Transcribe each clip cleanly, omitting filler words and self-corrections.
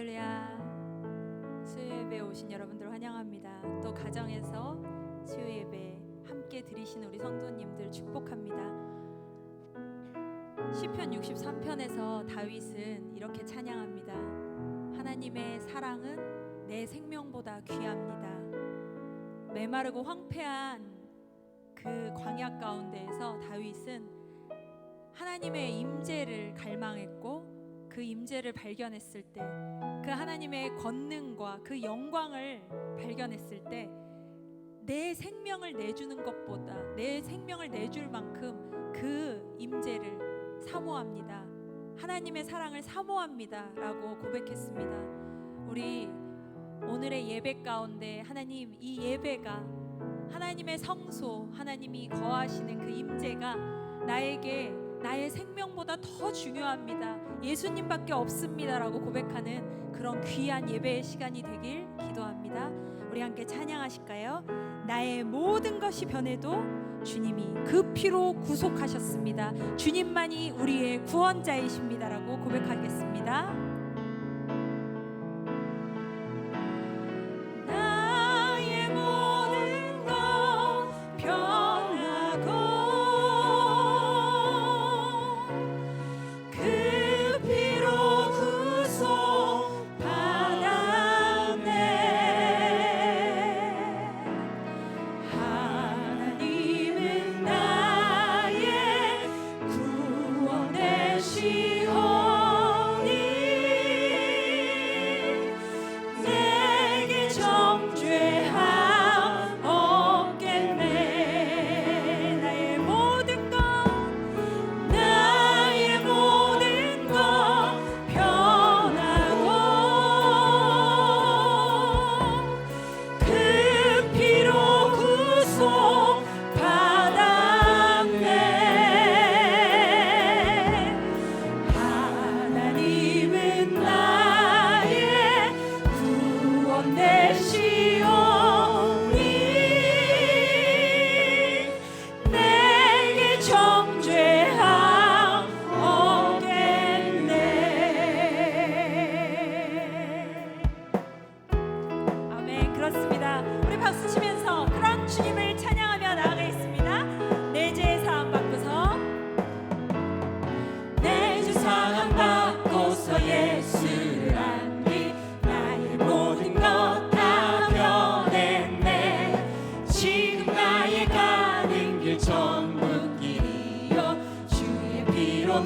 할렐루야. 수요예배에 오신 여러분들 환영합니다. 또 가정에서 수요예배 함께 드리신 우리 성도님들 축복합니다. 시편 63편에서 다윗은 이렇게 찬양합니다. 하나님의 사랑은 내 생명보다 귀합니다. 메마르고 황폐한 그 광야 가운데에서 다윗은 하나님의 임재를 갈망했고 그 임재를 발견했을 때, 그 하나님의 권능과 그 영광을 발견했을 때 내 생명을 내주는 것보다, 내 생명을 내줄 만큼 그 임재를 사모합니다. 하나님의 사랑을 사모합니다 라고 고백했습니다. 우리 오늘의 예배 가운데 하나님, 이 예배가 하나님의 성소, 하나님이 거하시는 그 임재가 나에게 나의 생명보다 더 중요합니다, 예수님밖에 없습니다 라고 고백하는 그런 귀한 예배의 시간이 되길 기도합니다. 우리 함께 찬양하실까요? 나의 모든 것이 변해도 주님이 그 피로 구속하셨습니다. 주님만이 우리의 구원자이십니다 라고 고백하겠습니다.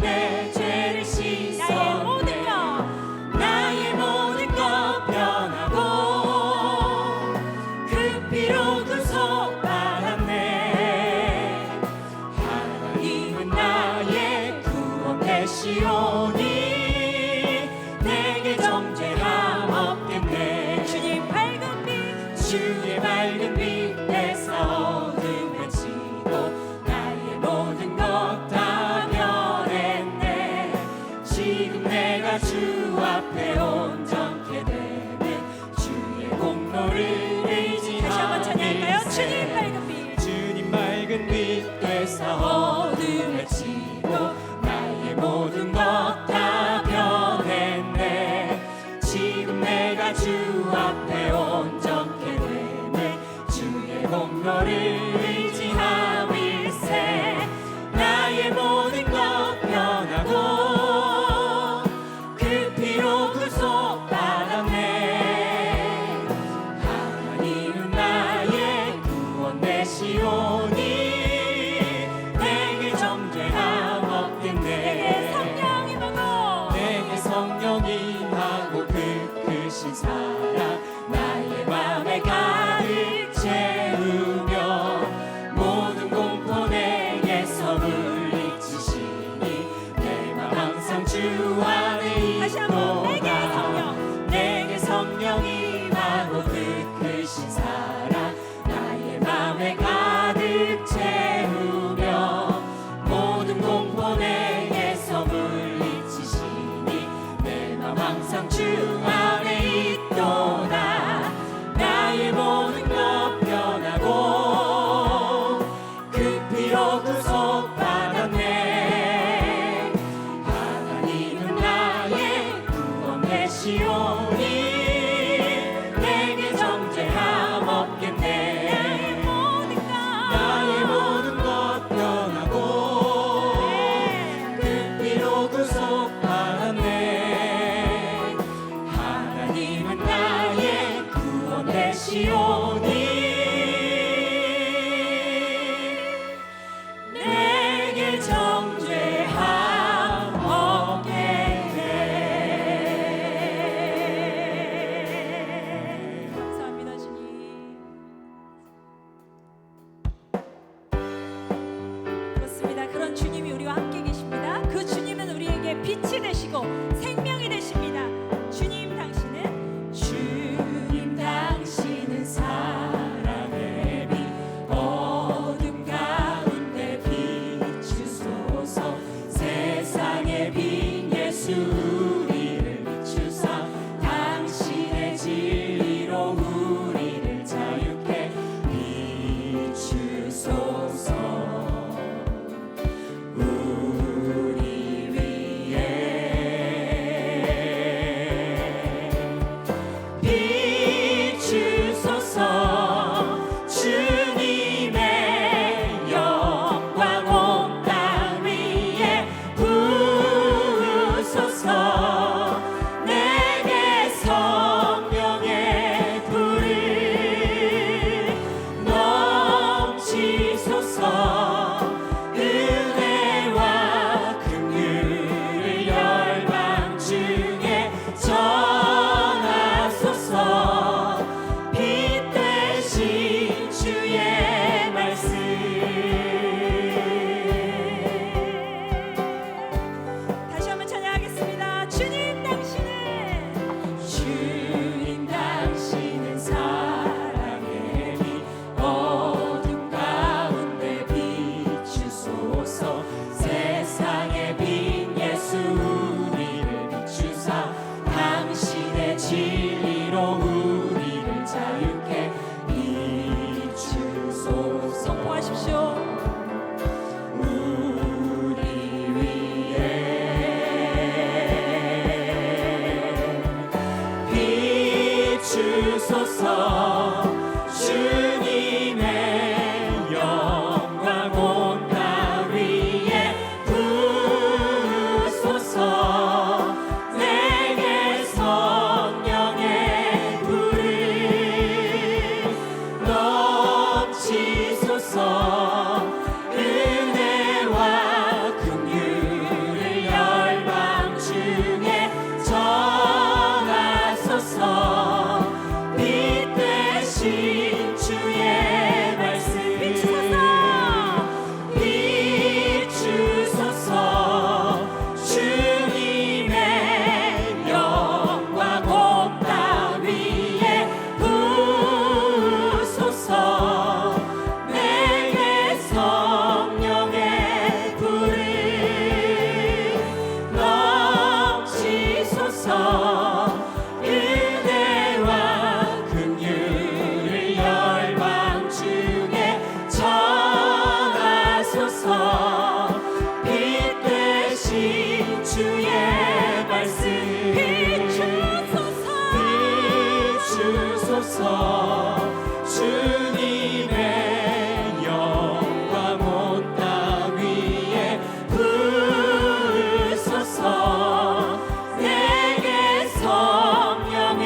내 죄를 씻었네. 나의 모든 것 변하고 그 피로 구속받았네. 하나님은 나의 구원 되시오니 내게 정죄함 없겠네. 주의 밝은 빛에서 어둠에 지고 나의 모든 것 다 변했네. 지금 내가 주 앞에 온전케 되는 주의 공로를 의지하니. 다시 한번 찬양할까요? 주님 밝은 빛에서 어둠에 지고 나의 모든 것 다 변했네. 지금 내가 주 앞에 온전케 되는 주의 공로를 의지함일세. 나의 모든 것 변하고 그 피로 구속받았네. 하나님은 나의 구원 되시오니 내게 정죄함 없겠네. 내게 성령 임하고 그 크신 사랑 나의 맘에 가득 채우며 모든 공포 내게서 물리치시니 내 맘 항상 주 안에 있도다. 내게 성령 임하고 그 크신 사랑 나의 맘에 가득 채우며 모든 공포 내게서 물리치시니 내 맘 항상 주 안에 있도다. 나의 모든 것 변하고 그 피로 구속받았네. 하나님은 나의 구원 구원되시오니 내게 정죄함 없겠네. 나의 모든 것 변하고 그 피로 구속받았네. 하나님은 나의 구원되시오니 내게 정죄함 없겠네. 감사합니다 주님. 그렇습니다. 그런 주님이 우리와 함께 계십니다. 그 주님은 우리에게 빛이 되시고 생명이 되십니다. 주님 당신은 사랑의 빛 어둠 가운데 비추소서. 세상의 빛 예수 우리를 비추사 당신의 진리로 우리를 자유케 비추소서. 우리 위에 비추소서. 주님의 영광 온 땅 위에 부으소서. 내게 성령의 불을 넘치소서. 은혜와 긍휼을 열방 중에 전하소서. 빛 대신 주의 말씀. 다시 한번 찬양하겠습니다. 주님 당신은 사랑의 빛 어둠 가운데 비추소서. 세상의 빛 예수 우리를 비추사 당신의 진리로 우리를 자유케 비추소서. 선포하십시오. 우리 위에 비추소서. 주님의 영광 온 땅 위에 부으소서. 내게 성령의 불을 넘치소서. 은혜와 긍휼을 열방 중에 전하소서. 빛 대신 주의 말씀. 비추소서. 주님의 영광 온 땅 위에 부으소서. 내게 성령의 불을 넘치소서. 은혜와 긍휼을 열방 중에 전하소서. 빛 대신 주의 말씀. 비추소서. 주님의 영광 온 땅 위에 부으소서. 내게 성령의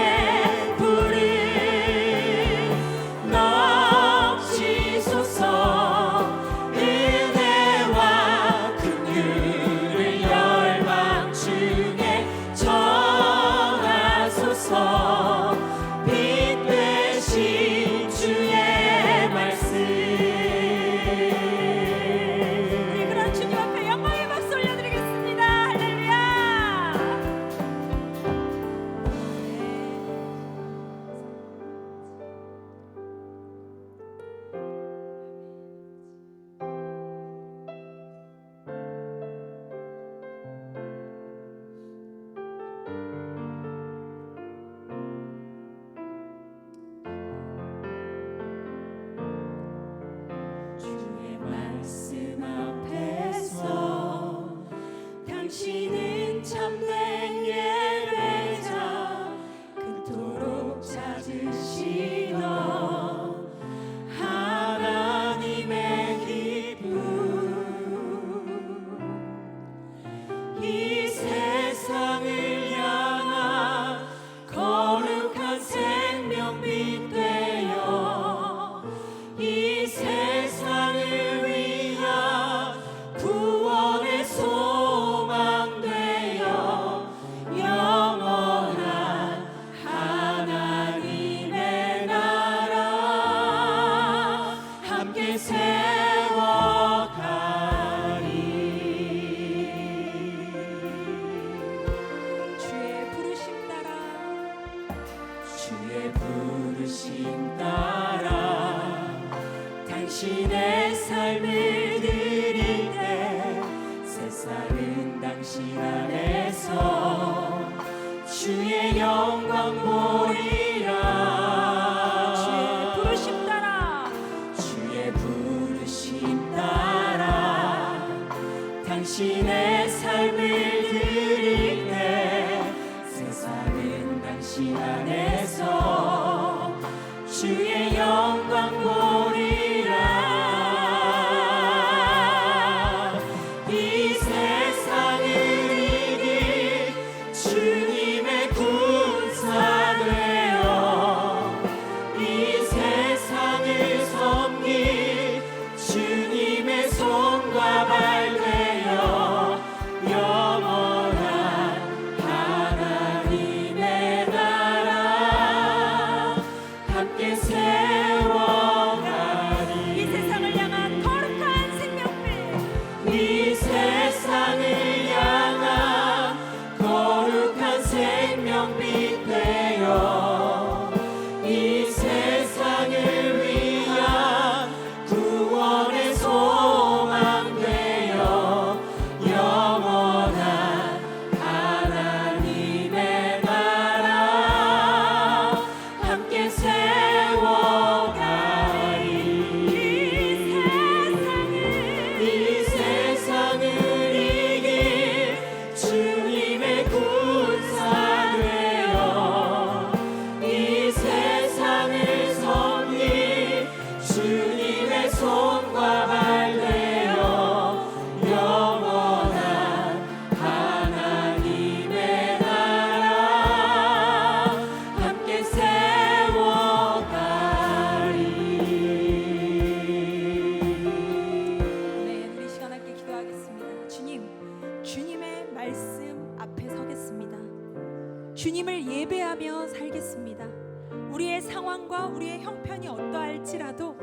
주의 영광 보리라. 주의 부르심 따라 주의 부르심 따라 당신의 삶을 드릴 때 세상은 당신 안에서 주의 영광 보리라. 이 세상을 이길 주님의 군사 되어 이 세상을 섬길 주님의 손과 발 되어 영원한 하나님의 나라 함께 세워가리. 이 세상을 향한 거룩한 생명빛 이 세상을 향한 거룩한 생명빛 되어 이 세상을 위한 구원의 소망 되어 영원한 하나님의 나라 함께 세워가리. 이 세상을 이길 주님의 군사 되어 이 세상을 섬길 주님의 손과 발 되어 영원한 하나님의 나라 함께 세워가리. 네, 우리 시간 함께 기도하겠습니다. 주님의 말씀 앞에 서겠습니다. 주님을 예배하며 살겠습니다. 우리의 상황과 우리의 형편이 어떠할지라도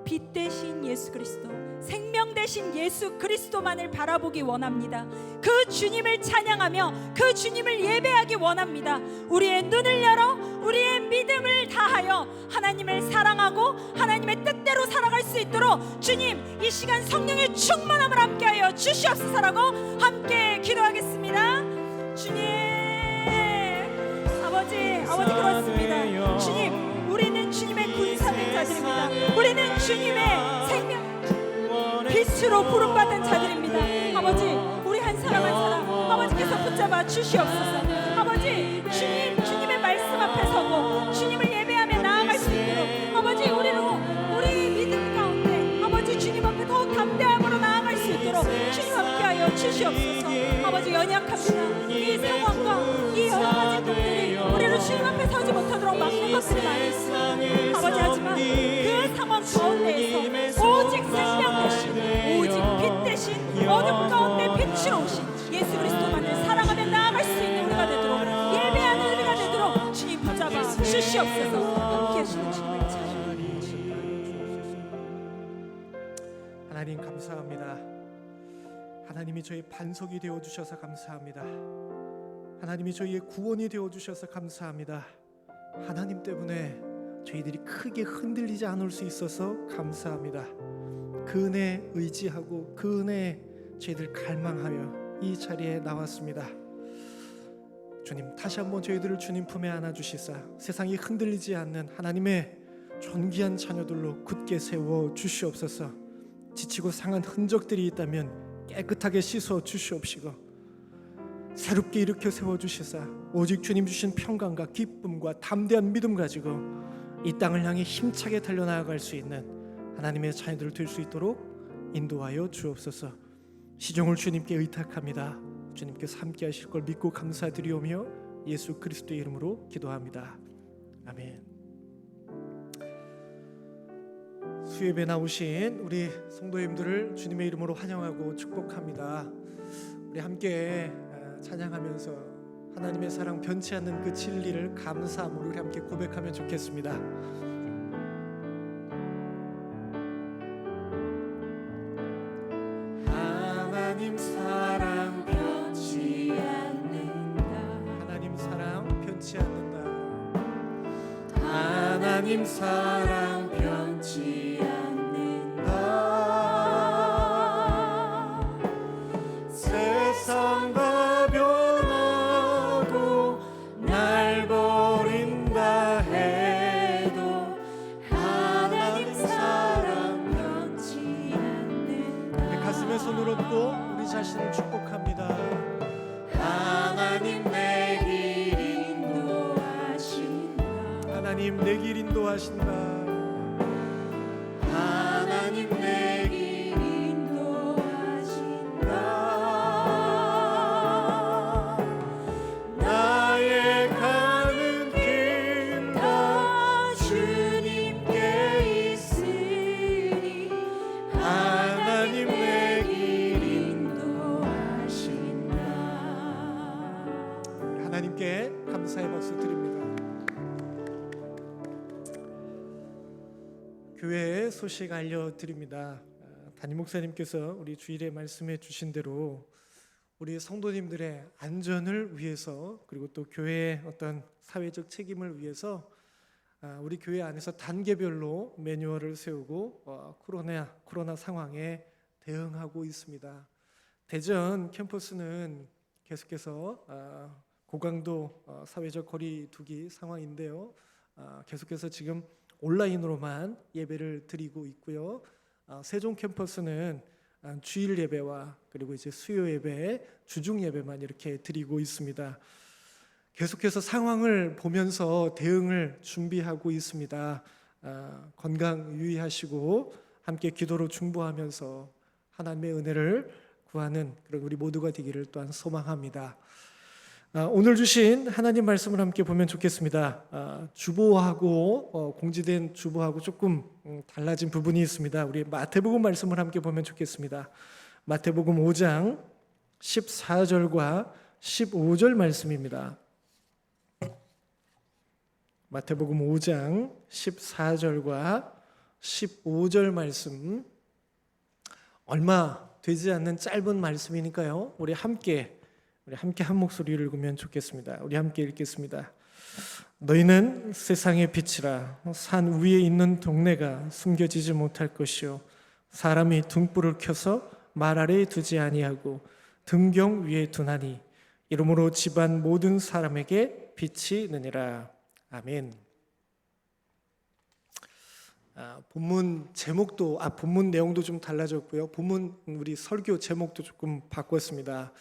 빛 대신 예수 그리스도, 생명 대신 예수 그리스도만을 바라보기 원합니다. 그 주님을 찬양하며 그 주님을 예배하기 원합니다. 우리의 눈을 열어 우리의 믿음을 다하여 하나님을 사랑하고 하나님의 뜻대로 살아갈 수 있도록 주님, 이 시간 성령의 충만함을 함께하여 주시옵소서라고 함께 기도하겠습니다. 주님, 아버지 그렇습니다. 주님, 우리는 주님의 군사된 자들입니다. 우리는 주님의 생명 빛으로 부름받은 자들입니다. 아버지, 우리 한 사람 한 사람 아버지께서 붙잡아 주시옵소서. 아버지, 주님의 말씀 앞에 서고 주님을 예배하며 나아갈 수 있도록 아버지, 우리 믿음 가운데 아버지 주님 앞에 더욱 담대함으로 나아갈 수 있도록 주님 함께하여 주시옵소서. 아버지, 연약합니다. 이 상황과 이 여러 가지 것들이 우리를 주님 앞에 서지 못하도록 막는 것들이 많이 있습니다. 아버지, 하지만 그 상황 가운데에서 오직 생명 대신, 오직 빛 대신, 어둠 가운데 빛으로 오신 예수 그리스도만을 사랑하며 나아갈 수 있는 우리가 되도록, 예배하는 우리가 되도록 주님 붙잡아 주시옵소서. 함께 하시는 주님을 찬양합니다. 하나님 감사합니다. 하나님이 저희 반석이 되어 주셔서 감사합니다. 하나님이 저희의 구원이 되어 주셔서 감사합니다. 하나님 때문에 저희들이 크게 흔들리지 않을 수 있어서 감사합니다. 그 은혜 의지하고 그 은혜 저희들 갈망하며 이 자리에 나왔습니다. 주님, 다시 한번 저희들을 주님 품에 안아주시사 세상이 흔들리지 않는 하나님의 존귀한 자녀들로 굳게 세워 주시옵소서. 지치고 상한 흔적들이 있다면 깨끗하게 씻어 주시옵시고 새롭게 일으켜 세워 주시사 오직 주님 주신 평강과 기쁨과 담대한 믿음 가지고 이 땅을 향해 힘차게 달려나갈 수 있는 하나님의 자녀들 될 수 있도록 인도하여 주옵소서. 시종을 주님께 의탁합니다. 주님께서 함께 하실 걸 믿고 감사드리오며 예수 그리스도의 이름으로 기도합니다. 아멘. 수예배 나오신 우리 성도님들을 주님의 이름으로 환영하고 축복합니다. 우리 함께 찬양하면서 하나님의 사랑 변치 않는 그 진리를 감사함으로 우리 함께 고백하면 좋겠습니다. 하나님 사랑 변치 않는다. 하나님 사랑 변치 않는다. 하나님 사랑 변치 않는다. 세상과 변하고 나 하나님 내 길 인도하신다. 하나님 내 길 인도하신다. 나의 가는 길 다 주님께 있으니 하나님 내 길 인도하신다. 하나님께 감사의 박수 드립니다. 교회의 소식 알려드립니다. 담임 목사님께서 우리 주일에 말씀해 주신 대로 우리 성도님들의 안전을 위해서, 그리고 또 교회의 어떤 사회적 책임을 위해서 우리 교회 안에서 단계별로 매뉴얼을 세우고 코로나 상황에 대응하고 있습니다. 대전 캠퍼스는 계속해서 고강도 사회적 거리 두기 상황인데요. 계속해서 지금 온라인으로만 예배를 드리고 있고요. 세종 캠퍼스는 주일 예배와 그리고 이제 수요 예배, 주중 예배만 이렇게 드리고 있습니다. 계속해서 상황을 보면서 대응을 준비하고 있습니다. 건강 유의하시고 함께 기도로 중보하면서 하나님의 은혜를 구하는 그런 우리 모두가 되기를 또한 소망합니다. 오늘 주신 하나님 말씀을 함께 보면 좋겠습니다. 주보하고 공지된 주보하고 조금 달라진 부분이 있습니다. 우리 마태복음 말씀을 함께 보면 좋겠습니다. 마태복음 5장 14절과 15절 말씀입니다. 마태복음 5장 14절과 15절 말씀, 얼마 되지 않는 짧은 말씀이니까요. 우리 함께 한 목소리를 읽으면 좋겠습니다. 우리 함께 읽겠습니다. 너희는 세상의 빛이라. 산 위에 있는 동네가 숨겨지지 못할 것이요 사람이 등불을 켜서 말 아래에 두지 아니하고 등경 위에 두나니 이러므로 집안 모든 사람에게 빛이 느니라. 아멘. 본문 제목도 본문 내용도 좀 달라졌고요. 본문 우리 설교 제목도 조금 바꿨습니다.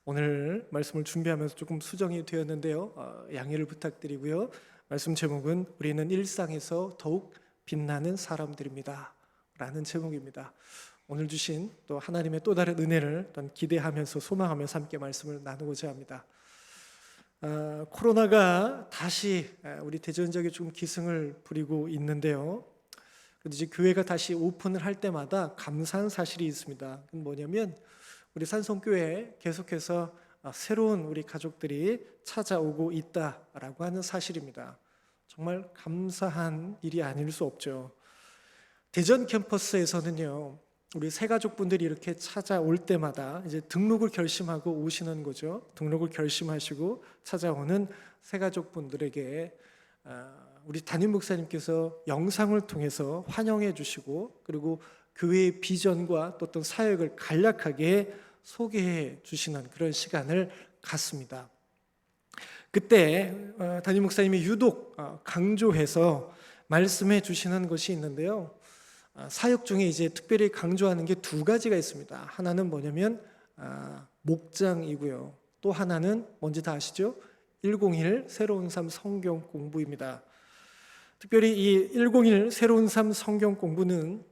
오늘 말씀을 준비하면서 조금 수정이 되었는데요. 양해를 부탁드리고요. 말씀 제목은 우리는 일상에서 더욱 빛나는 사람들입니다 라는 제목입니다. 오늘 주신 또 하나님의 또 다른 은혜를 또 기대하면서 소망하면서 함께 말씀을 나누고자 합니다. 코로나가 다시 우리 대전 지역에 좀 기승을 부리고 있는데요. 그런데 이제 교회가 다시 오픈을 할 때마다 감사한 사실이 있습니다. 그건 뭐냐면 우리 산성교회에 계속해서 새로운 우리 가족들이 찾아오고 있다라고 하는 사실입니다. 정말 감사한 일이 아닐 수 없죠. 대전 캠퍼스에서는요, 우리 새 가족분들이 이렇게 찾아올 때마다 이제 등록을 결심하고 오시는 거죠. 등록을 결심하시고 찾아오는 새 가족분들에게 우리 담임 목사님께서 영상을 통해서 환영해 주시고, 그리고 교회의 비전과 또 어떤 사역을 간략하게 소개해 주시는 그런 시간을 갖습니다. 그때 담임 목사님이 유독 강조해서 말씀해 주시는 것이 있는데요. 사역 중에 이제 특별히 강조하는 게 두 가지가 있습니다. 하나는 뭐냐면 목장이고요. 또 하나는 뭔지 다 아시죠? 101 새로운 삶 성경 공부입니다. 특별히 이 101 새로운 삶 성경 공부는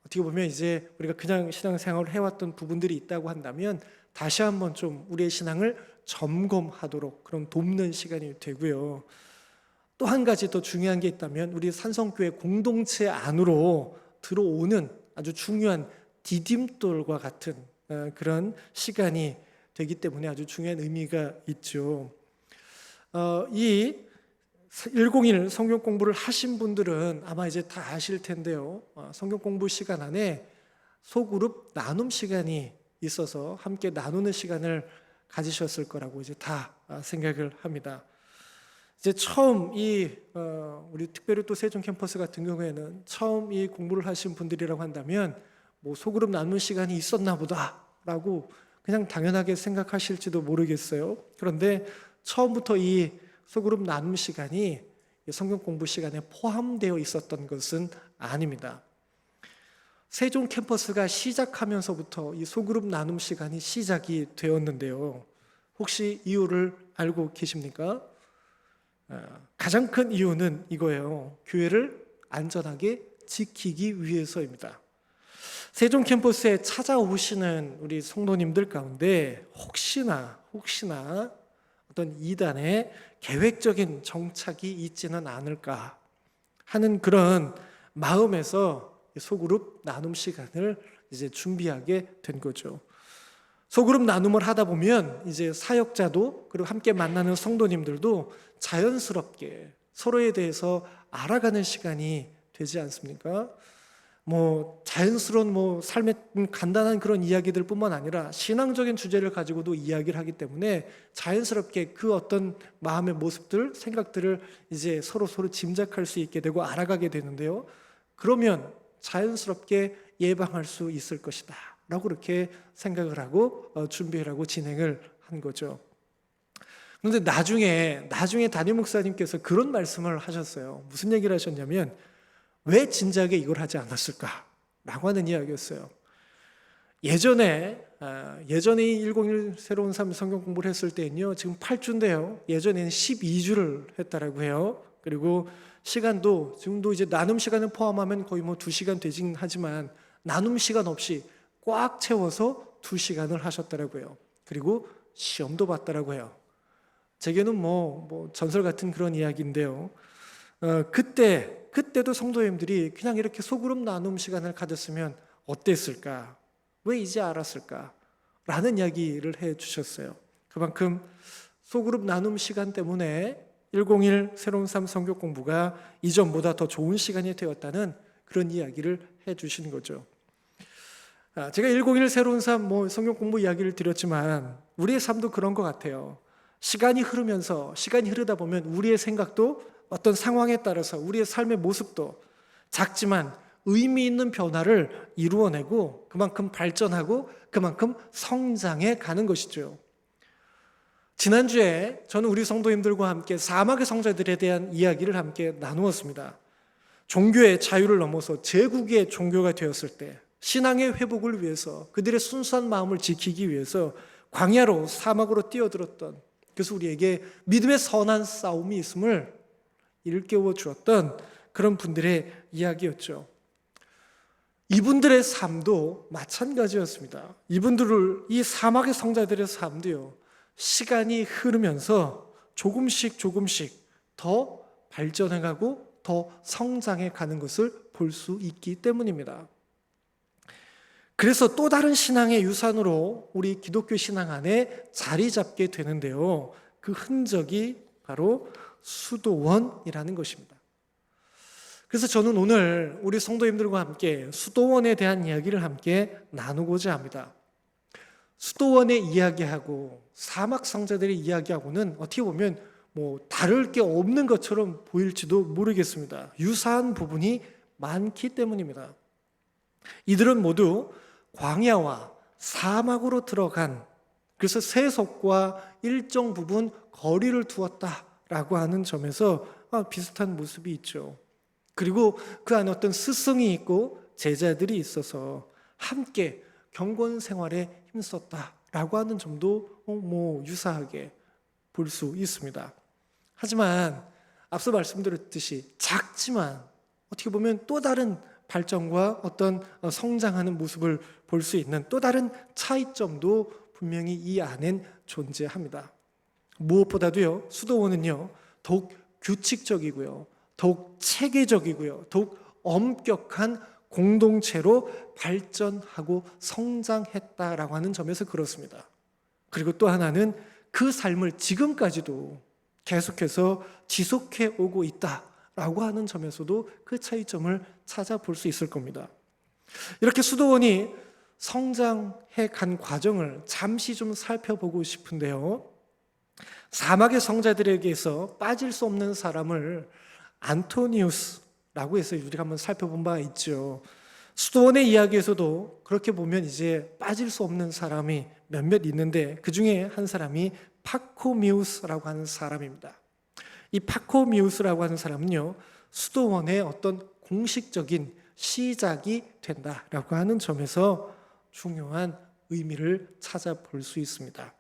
어떻게 보면 이제 우리가 그냥 신앙생활을 해왔던 부분들이 있다고 한다면 다시 한번 좀 우리의 신앙을 점검하도록 그런 돕는 시간이 되고요. 또 한 가지 더 중요한 게 있다면 우리 산성교회 공동체 안으로 들어오는 아주 중요한 디딤돌과 같은 그런 시간이 되기 때문에 아주 중요한 의미가 있죠. 이 101 성경 공부를 하신 분들은 아마 이제 다 아실 텐데요. 성경 공부 시간 안에 소그룹 나눔 시간이 있어서 함께 나누는 시간을 가지셨을 거라고 이제 다 생각을 합니다. 이제 처음 우리 특별히 또 세종 캠퍼스 같은 경우에는 처음 이 공부를 하신 분들이라고 한다면 뭐 소그룹 나누는 시간이 있었나 보다라고 그냥 당연하게 생각하실지도 모르겠어요. 그런데 처음부터 이 소그룹 나눔 시간이 성경 공부 시간에 포함되어 있었던 것은 아닙니다. 세종 캠퍼스가 시작하면서부터 이 소그룹 나눔 시간이 시작이 되었는데요. 혹시 이유를 알고 계십니까? 가장 큰 이유는 이거예요. 교회를 안전하게 지키기 위해서입니다. 세종 캠퍼스에 찾아오시는 우리 성도님들 가운데 혹시나 어떤 이단의 계획적인 정착이 있지는 않을까 하는 그런 마음에서 소그룹 나눔 시간을 이제 준비하게 된 거죠. 소그룹 나눔을 하다 보면 이제 사역자도 그리고 함께 만나는 성도님들도 자연스럽게 서로에 대해서 알아가는 시간이 되지 않습니까? 자연스러운 삶의 간단한 그런 이야기들뿐만 아니라 신앙적인 주제를 가지고도 이야기를 하기 때문에 자연스럽게 그 어떤 마음의 모습들, 생각들을 이제 서로 짐작할 수 있게 되고 알아가게 되는데요. 그러면 자연스럽게 예방할 수 있을 것이다 라고 그렇게 생각을 하고 준비를 하고 진행을 한 거죠. 그런데 나중에 담임 목사님께서 그런 말씀을 하셨어요. 무슨 얘기를 하셨냐면 왜 진작에 이걸 하지 않았을까? 라고 하는 이야기였어요. 예전에 101 새로운 삶 성경 공부를 했을 때는요, 지금 8주인데요. 예전에는 12주를 했다라고 해요. 그리고 시간도 지금도 이제 나눔 시간을 포함하면 거의 2시간 되긴 하지만 나눔 시간 없이 꽉 채워서 2시간을 하셨더라고요. 그리고 시험도 봤더라고요. 해요. 제게는 전설 같은 그런 이야기인데요. 그때도 성도님들이 그냥 이렇게 소그룹 나눔 시간을 가졌으면 어땠을까? 왜 이제 알았을까? 라는 이야기를 해 주셨어요. 그만큼 소그룹 나눔 시간 때문에 101 새로운 삶 성경 공부가 이전보다 더 좋은 시간이 되었다는 그런 이야기를 해 주신 거죠. 제가 101 새로운 삶 성경 공부 이야기를 드렸지만 우리의 삶도 그런 것 같아요. 시간이 흐르다 보면 우리의 생각도 어떤 상황에 따라서 우리의 삶의 모습도 작지만 의미 있는 변화를 이루어내고 그만큼 발전하고 그만큼 성장해 가는 것이죠. 지난주에 저는 우리 성도님들과 함께 사막의 성자들에 대한 이야기를 함께 나누었습니다. 종교의 자유를 넘어서 제국의 종교가 되었을 때 신앙의 회복을 위해서 그들의 순수한 마음을 지키기 위해서 광야로 사막으로 뛰어들었던, 그래서 우리에게 믿음의 선한 싸움이 있음을 일깨워 주었던 그런 분들의 이야기였죠. 이분들의 삶도 마찬가지였습니다. 이 사막의 성자들의 삶도요, 시간이 흐르면서 조금씩 더 발전해가고 더 성장해 가는 것을 볼 수 있기 때문입니다. 그래서 또 다른 신앙의 유산으로 우리 기독교 신앙 안에 자리 잡게 되는데요. 그 흔적이 바로 수도원이라는 것입니다. 그래서 저는 오늘 우리 성도님들과 함께 수도원에 대한 이야기를 함께 나누고자 합니다. 수도원의 이야기하고 사막 성자들의 이야기하고는 어떻게 보면 다를 게 없는 것처럼 보일지도 모르겠습니다. 유사한 부분이 많기 때문입니다. 이들은 모두 광야와 사막으로 들어간, 그래서 세속과 일정 부분 거리를 두었다라고 하는 점에서 비슷한 모습이 있죠. 그리고 그 안에 어떤 스승이 있고 제자들이 있어서 함께 경건 생활에 힘썼다라고 하는 점도 유사하게 볼 수 있습니다. 하지만 앞서 말씀드렸듯이 작지만 어떻게 보면 또 다른 발전과 어떤 성장하는 모습을 볼 수 있는 또 다른 차이점도 분명히 이 안엔 존재합니다. 무엇보다도요, 수도원은요, 더욱 규칙적이고요, 더욱 체계적이고요, 더욱 엄격한 공동체로 발전하고 성장했다라고 하는 점에서 그렇습니다. 그리고 또 하나는 그 삶을 지금까지도 계속해서 지속해 오고 있다라고 하는 점에서도 그 차이점을 찾아볼 수 있을 겁니다. 이렇게 수도원이 성장해 간 과정을 잠시 좀 살펴보고 싶은데요. 사막의 성자들에게서 빠질 수 없는 사람을 안토니우스라고 해서 우리가 한번 살펴본 바 있죠. 수도원의 이야기에서도 그렇게 보면 이제 빠질 수 없는 사람이 몇몇 있는데 그 중에 한 사람이 파코미우스라고 하는 사람입니다. 이 파코미우스라고 하는 사람은요, 수도원의 어떤 공식적인 시작이 된다라고 하는 점에서 중요한 의미를 찾아볼 수 있습니다.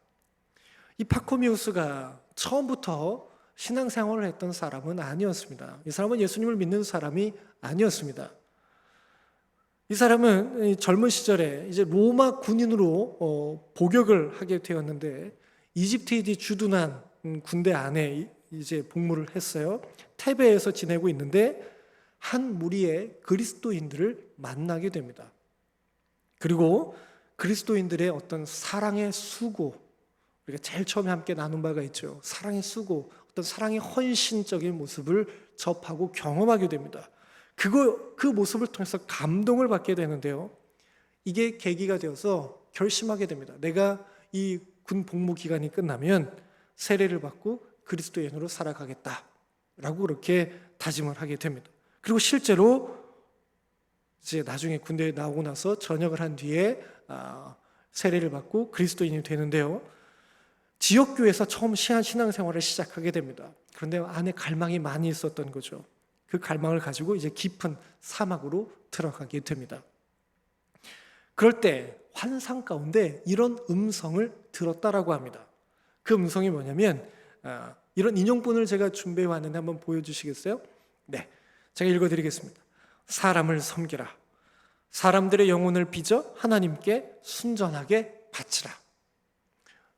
이 파코미우스가 처음부터 신앙생활을 했던 사람은 아니었습니다. 이 사람은 예수님을 믿는 사람이 아니었습니다. 이 사람은 젊은 시절에 이제 로마 군인으로 복역을 하게 되었는데 이집트에 주둔한 군대 안에 이제 복무를 했어요. 테베에서 지내고 있는데 한 무리의 그리스도인들을 만나게 됩니다. 그리고 그리스도인들의 어떤 사랑의 수고, 우리가 제일 처음에 함께 나눈 바가 있죠. 사랑의 수고, 어떤 사랑의 헌신적인 모습을 접하고 경험하게 됩니다. 그 모습을 통해서 감동을 받게 되는데요. 이게 계기가 되어서 결심하게 됩니다. 내가 이 군 복무 기간이 끝나면 세례를 받고 그리스도인으로 살아가겠다라고 그렇게 다짐을 하게 됩니다. 그리고 실제로 이제 나중에 군대에 나오고 나서 전역을 한 뒤에 세례를 받고 그리스도인이 되는데요. 지역교회에서 처음 신앙생활을 시작하게 됩니다. 그런데 안에 갈망이 많이 있었던 거죠. 그 갈망을 가지고 이제 깊은 사막으로 들어가게 됩니다. 그럴 때 환상 가운데 이런 음성을 들었다라고 합니다. 그 음성이 뭐냐면 이런 인용본을 제가 준비해 왔는데 한번 보여주시겠어요? 네, 제가 읽어드리겠습니다. 사람을 섬기라. 사람들의 영혼을 빚어 하나님께 순전하게 바치라.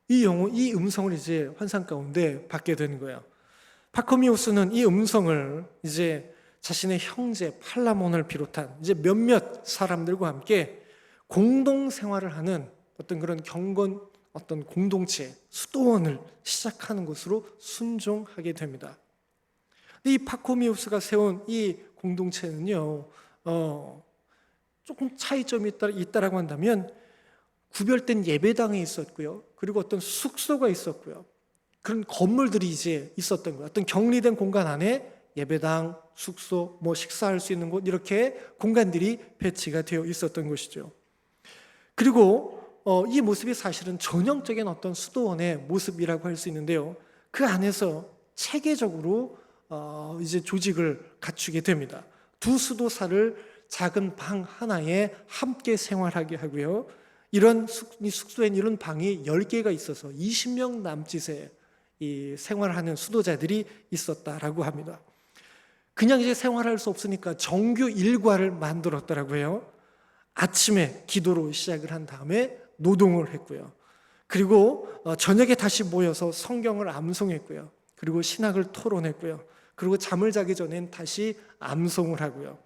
이 음성을 이제 환상 가운데 받게 되는 거예요. 파코미우스는 이 음성을 이제 자신의 형제 팔라몬을 비롯한 이제 몇몇 사람들과 함께 공동 생활을 하는 어떤 그런 경건 어떤 공동체 수도원을 시작하는 것으로 순종하게 됩니다. 이 파코미우스가 세운 이 공동체는요, 조금 차이점이 있다라고 한다면 구별된 예배당이 있었고요, 그리고 어떤 숙소가 있었고요, 그런 건물들이 이제 있었던 거예요. 어떤 격리된 공간 안에 예배당, 숙소, 식사할 수 있는 곳 이렇게 공간들이 배치가 되어 있었던 것이죠. 그리고 이 모습이 사실은 전형적인 어떤 수도원의 모습이라고 할 수 있는데요. 그 안에서 체계적으로 이제 조직을 갖추게 됩니다. 두 수도사를 작은 방 하나에 함께 생활하게 하고요. 이 숙소엔 이런 방이 10개가 있어서 20명 남짓의 이 생활하는 수도자들이 있었다라고 합니다. 그냥 이제 생활할 수 없으니까 정규 일과를 만들었다라고 해요. 아침에 기도로 시작을 한 다음에 노동을 했고요. 그리고 저녁에 다시 모여서 성경을 암송했고요. 그리고 신학을 토론했고요. 그리고 잠을 자기 전엔 다시 암송을 하고요.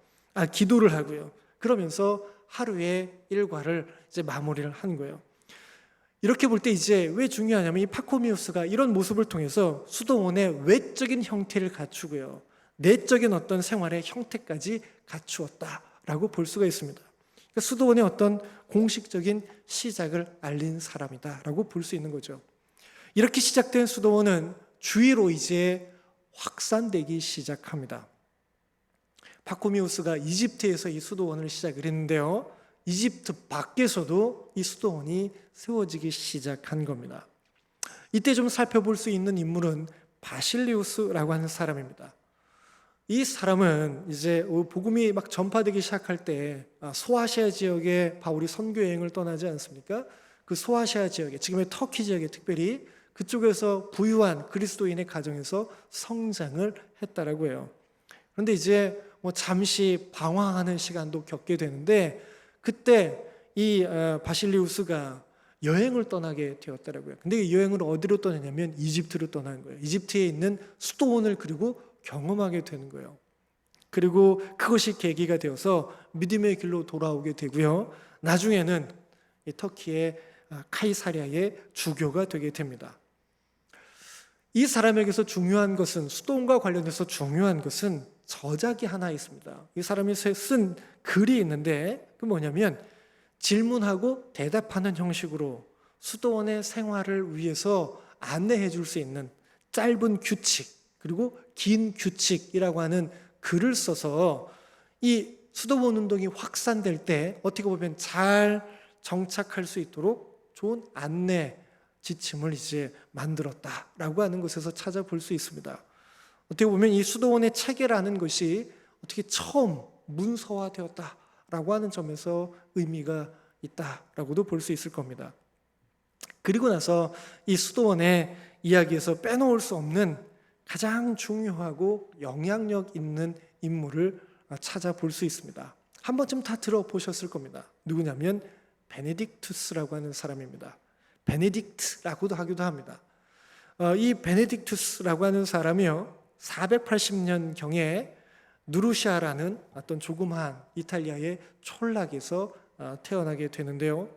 기도를 하고요. 그러면서 하루의 일과를 이제 마무리를 한 거예요. 이렇게 볼 때 이제 왜 중요하냐면 이 파코미우스가 이런 모습을 통해서 수도원의 외적인 형태를 갖추고요, 내적인 어떤 생활의 형태까지 갖추었다라고 볼 수가 있습니다. 그러니까 수도원의 어떤 공식적인 시작을 알린 사람이다라고 볼 수 있는 거죠. 이렇게 시작된 수도원은 주위로 이제 확산되기 시작합니다. 파코미우스가 이집트에서 이 수도원을 시작을 했는데요, 이집트 밖에서도 이 수도원이 세워지기 시작한 겁니다. 이때 좀 살펴볼 수 있는 인물은 바실리우스라고 하는 사람입니다. 이 사람은 이제 복음이 막 전파되기 시작할 때 소아시아 지역에 바울이 선교 여행을 떠나지 않습니까? 그 소아시아 지역에, 지금의 터키 지역에 특별히 그쪽에서 부유한 그리스도인의 가정에서 성장을 했다라고 해요. 그런데 이제 잠시 방황하는 시간도 겪게 되는데 그때 이 바실리우스가 여행을 떠나게 되었더라고요. 근데 이 여행을 어디로 떠나냐면 이집트로 떠난 거예요. 이집트에 있는 수도원을 그리고 경험하게 되는 거예요. 그리고 그것이 계기가 되어서 믿음의 길로 돌아오게 되고요. 나중에는 이 터키의 카이사리아의 주교가 되게 됩니다. 이 사람에게서 중요한 것은, 수도원과 관련해서 중요한 것은 저작이 하나 있습니다. 이 사람이 쓴 글이 있는데 그 뭐냐면 질문하고 대답하는 형식으로 수도원의 생활을 위해서 안내해 줄 수 있는 짧은 규칙 그리고 긴 규칙이라고 하는 글을 써서 이 수도원 운동이 확산될 때 어떻게 보면 잘 정착할 수 있도록 좋은 안내 지침을 이제 만들었다라고 하는 것에서 찾아볼 수 있습니다. 어떻게 보면 이 수도원의 체계라는 것이 어떻게 처음 문서화되었다라고 하는 점에서 의미가 있다라고도 볼 수 있을 겁니다. 그리고 나서 이 수도원의 이야기에서 빼놓을 수 없는 가장 중요하고 영향력 있는 인물을 찾아볼 수 있습니다. 한 번쯤 다 들어보셨을 겁니다. 누구냐면 베네딕투스라고 하는 사람입니다. 베네딕트라고도 하기도 합니다. 이 베네딕투스라고 하는 사람이요, 480년경에 누르시아라는 어떤 조그마한 이탈리아의 촌락에서 태어나게 되는데요.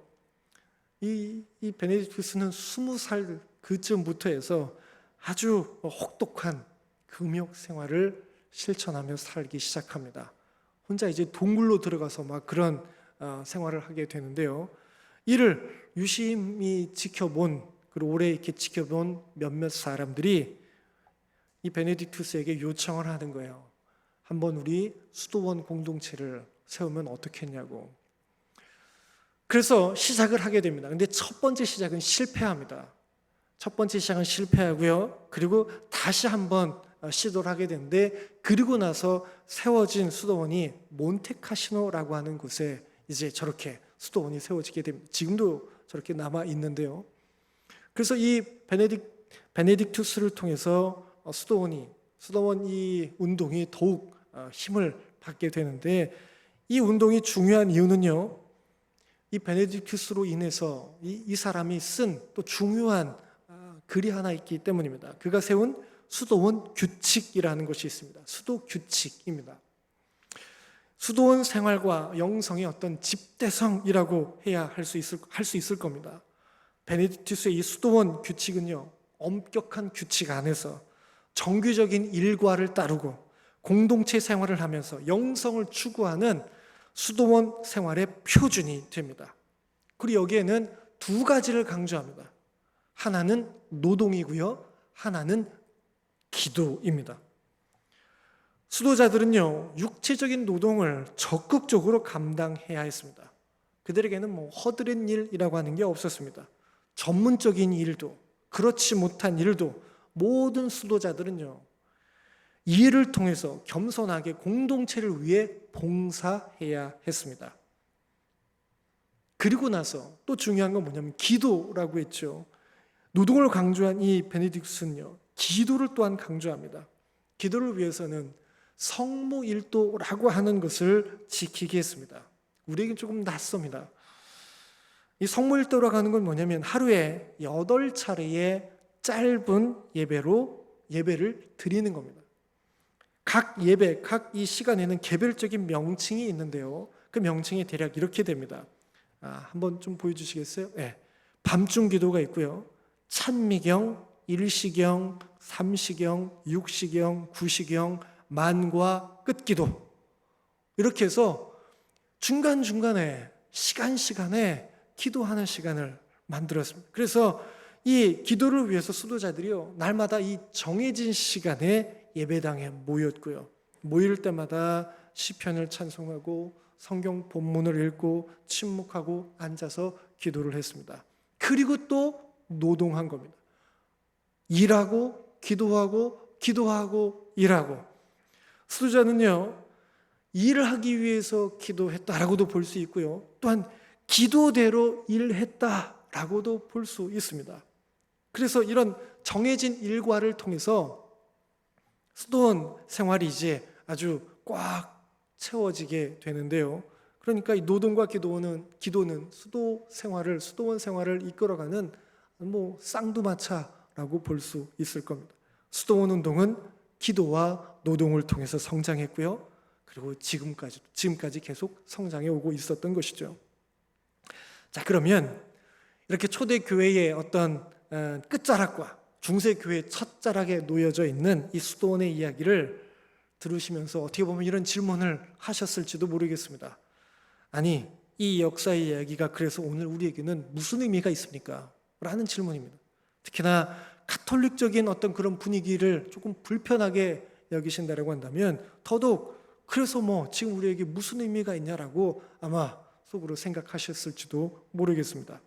이 베네딕투스는 20살 그쯤부터 해서 아주 혹독한 금욕 생활을 실천하며 살기 시작합니다. 혼자 이제 동굴로 들어가서 막 그런 생활을 하게 되는데요. 이를 유심히 지켜본, 그리고 오래 이렇게 지켜본 몇몇 사람들이 이 베네딕투스에게 요청을 하는 거예요. 한번 우리 수도원 공동체를 세우면 어떻겠냐고. 그래서 시작을 하게 됩니다. 근데 첫 번째 시작은 실패합니다. 첫 번째 시작은 실패하고요. 그리고 다시 한번 시도를 하게 되는데, 그리고 나서 세워진 수도원이 몬테카시노라고 하는 곳에 이제 저렇게 수도원이 세워지게 됩니다. 지금도 저렇게 남아 있는데요. 그래서 이 베네딕투스를 통해서 수도원 이 운동이 더욱 힘을 받게 되는데, 이 운동이 중요한 이유는요, 이 베네딕투스로 인해서 이 사람이 쓴 또 중요한 글이 하나 있기 때문입니다. 그가 세운 수도원 규칙이라는 것이 있습니다. 수도 규칙입니다. 수도원 생활과 영성의 어떤 집대성이라고 해야 할 수 있을 겁니다. 베네딕투스의 이 수도원 규칙은요, 엄격한 규칙 안에서 정규적인 일과를 따르고 공동체 생활을 하면서 영성을 추구하는 수도원 생활의 표준이 됩니다. 그리고 여기에는 두 가지를 강조합니다. 하나는 노동이고요, 하나는 기도입니다. 수도자들은요, 육체적인 노동을 적극적으로 감당해야 했습니다. 그들에게는 허드렛 일이라고 하는 게 없었습니다. 전문적인 일도, 그렇지 못한 일도 모든 수도자들은요, 이 일을 통해서 겸손하게 공동체를 위해 봉사해야 했습니다. 그리고 나서 또 중요한 건 뭐냐면 기도라고 했죠. 노동을 강조한 이 베네딕투스는요, 기도를 또한 강조합니다. 기도를 위해서는 성무일도라고 하는 것을 지키게 했습니다. 우리에게 조금 낯섭니다. 이 성무일도라고 하는 건 뭐냐면 하루에 8차례의 짧은 예배를 드리는 겁니다. 각 예배, 각 이 시간에는 개별적인 명칭이 있는데요. 그 명칭이 대략 이렇게 됩니다. 한번 좀 보여주시겠어요? 네. 밤중 기도가 있고요. 찬미경, 일시경, 삼시경, 육시경, 구시경, 만과 끝기도, 이렇게 해서 중간중간에 시간에 기도하는 시간을 만들었습니다. 그래서 이 기도를 위해서 수도자들이요, 날마다 이 정해진 시간에 예배당에 모였고요, 모일 때마다 시편을 찬송하고 성경 본문을 읽고 침묵하고 앉아서 기도를 했습니다. 그리고 또 노동한 겁니다. 일하고 기도하고 일하고. 수도자는요, 일을 하기 위해서 기도했다라고도 볼 수 있고요, 또한 기도대로 일했다라고도 볼 수 있습니다. 그래서 이런 정해진 일과를 통해서 수도원 생활이 이제 아주 꽉 채워지게 되는데요. 그러니까 이 노동과 기도는 수도원 생활을 이끌어가는 쌍두마차라고 볼 수 있을 겁니다. 수도원 운동은 기도와 노동을 통해서 성장했고요, 그리고 지금까지 계속 성장해 오고 있었던 것이죠. 자, 그러면 이렇게 초대 교회의 어떤 끝자락과 중세 교회의 첫자락에 놓여져 있는 이 수도원의 이야기를 들으시면서 어떻게 보면 이런 질문을 하셨을지도 모르겠습니다. 아니, 이 역사의 이야기가 그래서 오늘 우리에게는 무슨 의미가 있습니까? 라는 질문입니다. 특히나 가톨릭적인 어떤 그런 분위기를 조금 불편하게 여기신다라고 한다면 더더욱 그래서 지금 우리에게 무슨 의미가 있냐라고 아마 속으로 생각하셨을지도 모르겠습니다.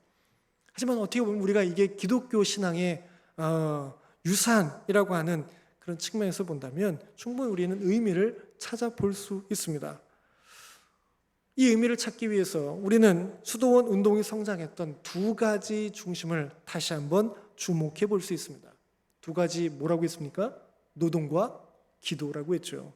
하지만 어떻게 보면 우리가 이게 기독교 신앙의 유산이라고 하는 그런 측면에서 본다면 충분히 우리는 의미를 찾아볼 수 있습니다. 이 의미를 찾기 위해서 우리는 수도원 운동이 성장했던 두 가지 중심을 다시 한번 주목해 볼 수 있습니다. 두 가지 뭐라고 했습니까? 노동과 기도라고 했죠.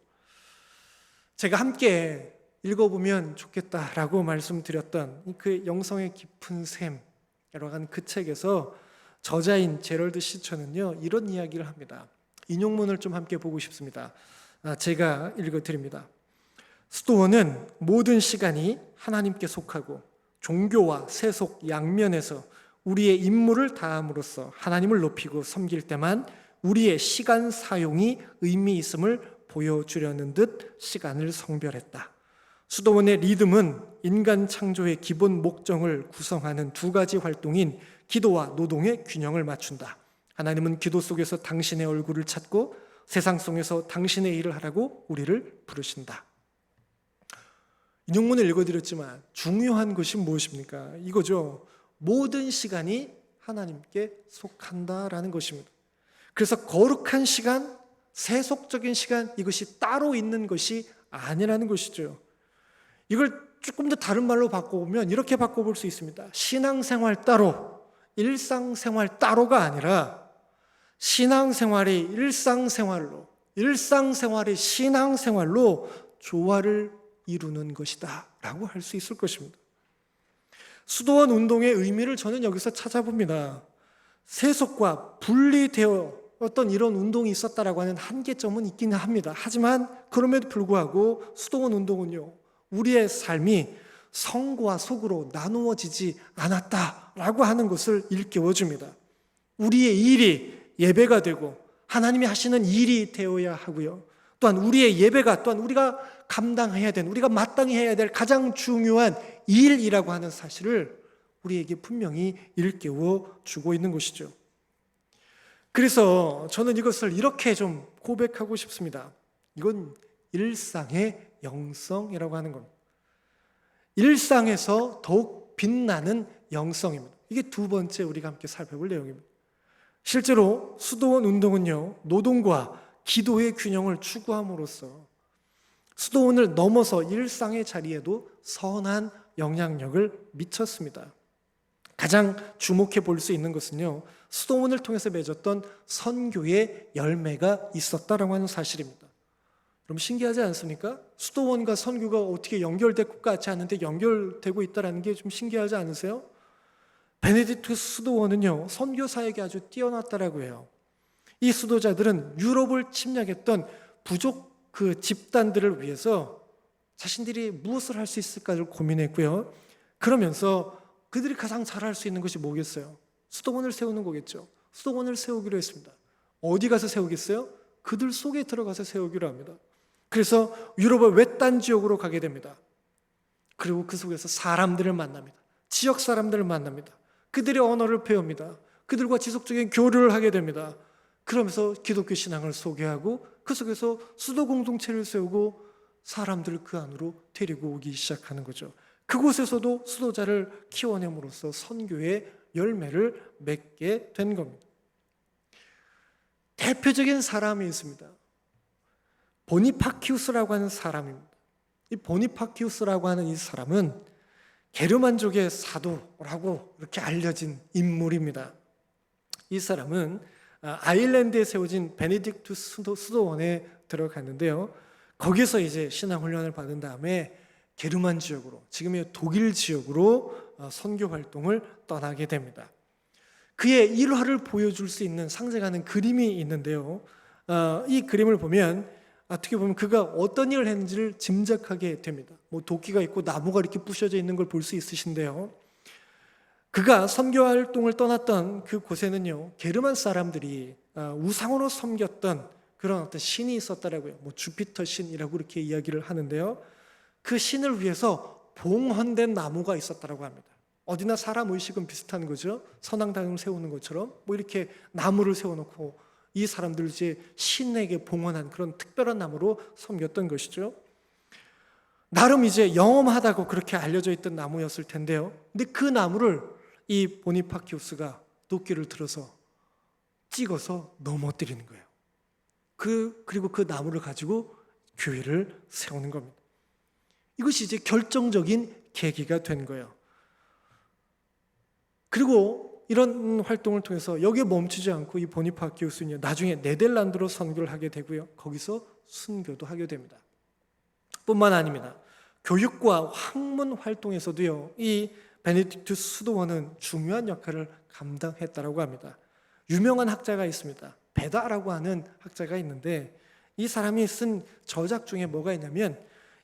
제가 함께 읽어보면 좋겠다라고 말씀드렸던 그 영성의 깊은 샘이라고 하는 그 책에서 저자인 제럴드 시처는요, 이런 이야기를 합니다. 인용문을 좀 함께 보고 싶습니다. 제가 읽어드립니다. 수도원은 모든 시간이 하나님께 속하고 종교와 세속 양면에서 우리의 임무를 다함으로써 하나님을 높이고 섬길 때만 우리의 시간 사용이 의미 있음을 보여주려는 듯 시간을 성별했다. 수도원의 리듬은 인간 창조의 기본 목적을 구성하는 두 가지 활동인 기도와 노동의 균형을 맞춘다. 하나님은 기도 속에서 당신의 얼굴을 찾고 세상 속에서 당신의 일을 하라고 우리를 부르신다. 인용문을 읽어드렸지만 중요한 것이 무엇입니까? 이거죠. 모든 시간이 하나님께 속한다라는 것입니다. 그래서 거룩한 시간, 세속적인 시간, 이것이 따로 있는 것이 아니라는 것이죠. 이걸 조금 더 다른 말로 바꿔보면 이렇게 바꿔볼 수 있습니다. 신앙생활 따로, 일상생활 따로가 아니라 신앙생활이 일상생활로, 일상생활이 신앙생활로 조화를 이루는 것이다 라고 할 수 있을 것입니다. 수도원 운동의 의미를 저는 여기서 찾아봅니다. 세속과 분리되어 어떤 이런 운동이 있었다라고 하는 한계점은 있기는 합니다. 하지만 그럼에도 불구하고 수도원 운동은요, 우리의 삶이 성과 속으로 나누어지지 않았다라고 하는 것을 일깨워줍니다. 우리의 일이 예배가 되고 하나님이 하시는 일이 되어야 하고요. 또한 우리의 예배가 또한 우리가 감당해야 되는, 우리가 마땅히 해야 될 가장 중요한 일이라고 하는 사실을 우리에게 분명히 일깨워 주고 있는 것이죠. 그래서 저는 이것을 이렇게 좀 고백하고 싶습니다. 이건 일상의 영성이라고 하는 겁니다. 일상에서 더욱 빛나는 영성입니다. 이게 두 번째 우리가 함께 살펴볼 내용입니다. 실제로 수도원 운동은요, 노동과 기도의 균형을 추구함으로써 수도원을 넘어서 일상의 자리에도 선한 영향력을 미쳤습니다. 가장 주목해 볼 수 있는 것은요, 수도원을 통해서 맺었던 선교의 열매가 있었다라고 하는 사실입니다. 여러분 신기하지 않습니까? 수도원과 선교가 어떻게 연결될 것 같지 않은데 연결되고 있다는 게 좀 신기하지 않으세요? 베네딕토 수도원은요, 선교 사역이 아주 뛰어났다라고 해요. 이 수도자들은 유럽을 침략했던 부족 그 집단들을 위해서 자신들이 무엇을 할 수 있을까를 고민했고요. 그러면서 그들이 가장 잘할 수 있는 것이 뭐겠어요? 수도원을 세우는 거겠죠. 수도원을 세우기로 했습니다. 어디 가서 세우겠어요? 그들 속에 들어가서 세우기로 합니다. 그래서 유럽의 외딴 지역으로 가게 됩니다. 그리고 그 속에서 사람들을 만납니다. 지역 사람들을 만납니다. 그들의 언어를 배웁니다. 그들과 지속적인 교류를 하게 됩니다. 그러면서 기독교 신앙을 소개하고 그 속에서 수도 공동체를 세우고 사람들을 그 안으로 데리고 오기 시작하는 거죠. 그곳에서도 수도자를 키워냄으로써 선교의 열매를 맺게 된 겁니다. 대표적인 사람이 있습니다. 보니파키우스라고 하는 사람입니다. 이 보니파키우스라고 하는 이 사람은 게르만족의 사도라고 이렇게 알려진 인물입니다. 이 사람은 아일랜드에 세워진 베네딕투 수도원에 들어갔는데요. 거기서 이제 신앙훈련을 받은 다음에 게르만 지역으로, 지금의 독일 지역으로 선교 활동을 떠나게 됩니다. 그의 일화를 보여줄 수 있는 상징하는 그림이 있는데요. 이 그림을 보면 어떻게 보면 그가 어떤 일을 했는지를 짐작하게 됩니다. 뭐 도끼가 있고 나무가 이렇게 부셔져 있는 걸 볼 수 있으신데요. 그가 선교 활동을 떠났던 그 곳에는요, 게르만 사람들이 우상으로 섬겼던 그런 어떤 신이 있었다라고요. 뭐 주피터 신이라고 이렇게 이야기를 하는데요. 그 신을 위해서 봉헌된 나무가 있었다라고 합니다. 어디나 사람 의식은 비슷한 거죠. 선앙당을 세우는 것처럼 뭐 이렇게 나무를 세워놓고 이 사람들 이제 신에게 봉헌한 그런 특별한 나무로 섬겼던 것이죠. 나름 이제 영험하다고 그렇게 알려져 있던 나무였을 텐데요. 근데 그 나무를 이 보니파키우스가 도끼를 들어서 찍어서 넘어뜨리는 거예요. 그리고 그 나무를 가지고 교회를 세우는 겁니다. 이것이 이제 결정적인 계기가 된 거예요. 그리고 이런 활동을 통해서 여기에 멈추지 않고 이 보니파 교수는 나중에 네덜란드로 선교를 하게 되고요. 거기서 순교도 하게 됩니다. 뿐만 아닙니다. 교육과 학문 활동에서도요, 이 베네딕투 수도원은 중요한 역할을 감당했다라고 합니다. 유명한 학자가 있습니다. 베다라고 하는 학자가 있는데 이 사람이 쓴 저작 중에 뭐가 있냐면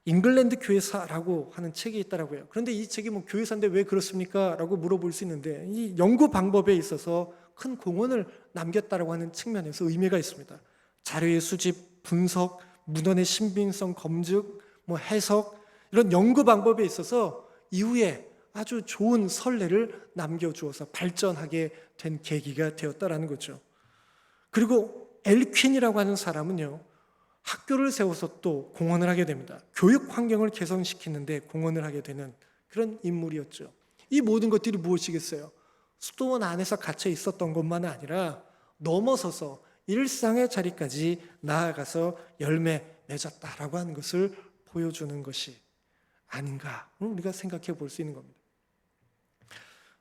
잉글랜드 교회사라고 하는 책이 있더라고요. 그런데 이 책이 뭐 교회사인데 왜 그렇습니까? 라고 물어볼 수 있는데 이 연구 방법에 있어서 큰 공헌을 남겼다라고 하는 측면에서 의미가 있습니다. 자료의 수집, 분석, 문헌의 신빙성 검증, 뭐 해석 이런 연구 방법에 있어서 이후에 아주 좋은 선례를 남겨주어서 발전하게 된 계기가 되었다라는 거죠. 그리고 엘퀸이라고 하는 사람은요, 학교를 세워서 또 공헌을 하게 됩니다. 교육 환경을 개선시키는데 공헌을 하게 되는 그런 인물이었죠. 이 모든 것들이 무엇이겠어요? 수도원 안에서 갇혀 있었던 것만 아니라 넘어서서 일상의 자리까지 나아가서 열매 맺었다라고 하는 것을 보여주는 것이 아닌가 우리가 생각해 볼 수 있는 겁니다.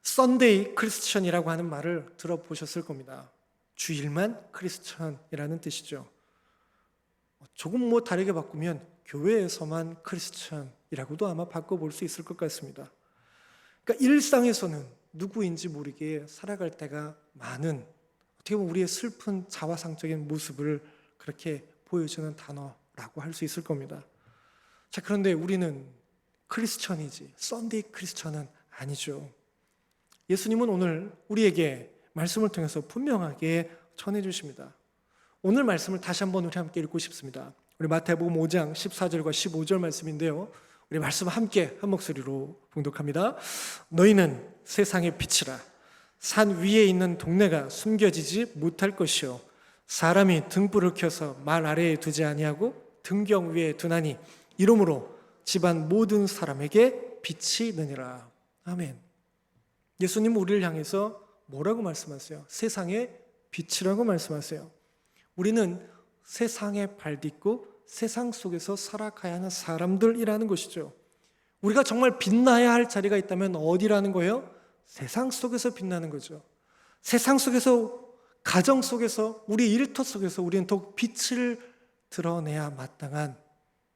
썬데이 크리스천이라고 하는 말을 들어보셨을 겁니다. 주일만 크리스천이라는 뜻이죠. 조금 뭐 다르게 바꾸면 교회에서만 크리스천이라고도 아마 바꿔볼 수 있을 것 같습니다. 그러니까 일상에서는 누구인지 모르게 살아갈 때가 많은, 어떻게 보면 우리의 슬픈 자화상적인 모습을 그렇게 보여주는 단어라고 할 수 있을 겁니다. 자, 그런데 우리는 크리스천이지 썬데이 크리스천은 아니죠. 예수님은 오늘 우리에게 말씀을 통해서 분명하게 전해주십니다. 오늘 말씀을 다시 한번 우리 함께 읽고 싶습니다. 우리 마태복음 5장 14절과 15절 말씀인데요, 우리 말씀 함께 한 목소리로 봉독합니다. 너희는 세상의 빛이라. 산 위에 있는 동네가 숨겨지지 못할 것이요 사람이 등불을 켜서 말 아래에 두지 아니하고 등경 위에 두나니 이러므로 집안 모든 사람에게 빛이 느니라. 아멘. 예수님은 우리를 향해서 뭐라고 말씀하세요? 세상의 빛이라고 말씀하세요. 우리는 세상에 발딛고 세상 속에서 살아가야 하는 사람들이라는 것이죠. 우리가 정말 빛나야 할 자리가 있다면 어디라는 거예요? 세상 속에서 빛나는 거죠. 세상 속에서, 가정 속에서, 우리 일터 속에서 우리는 더욱 빛을 드러내야 마땅한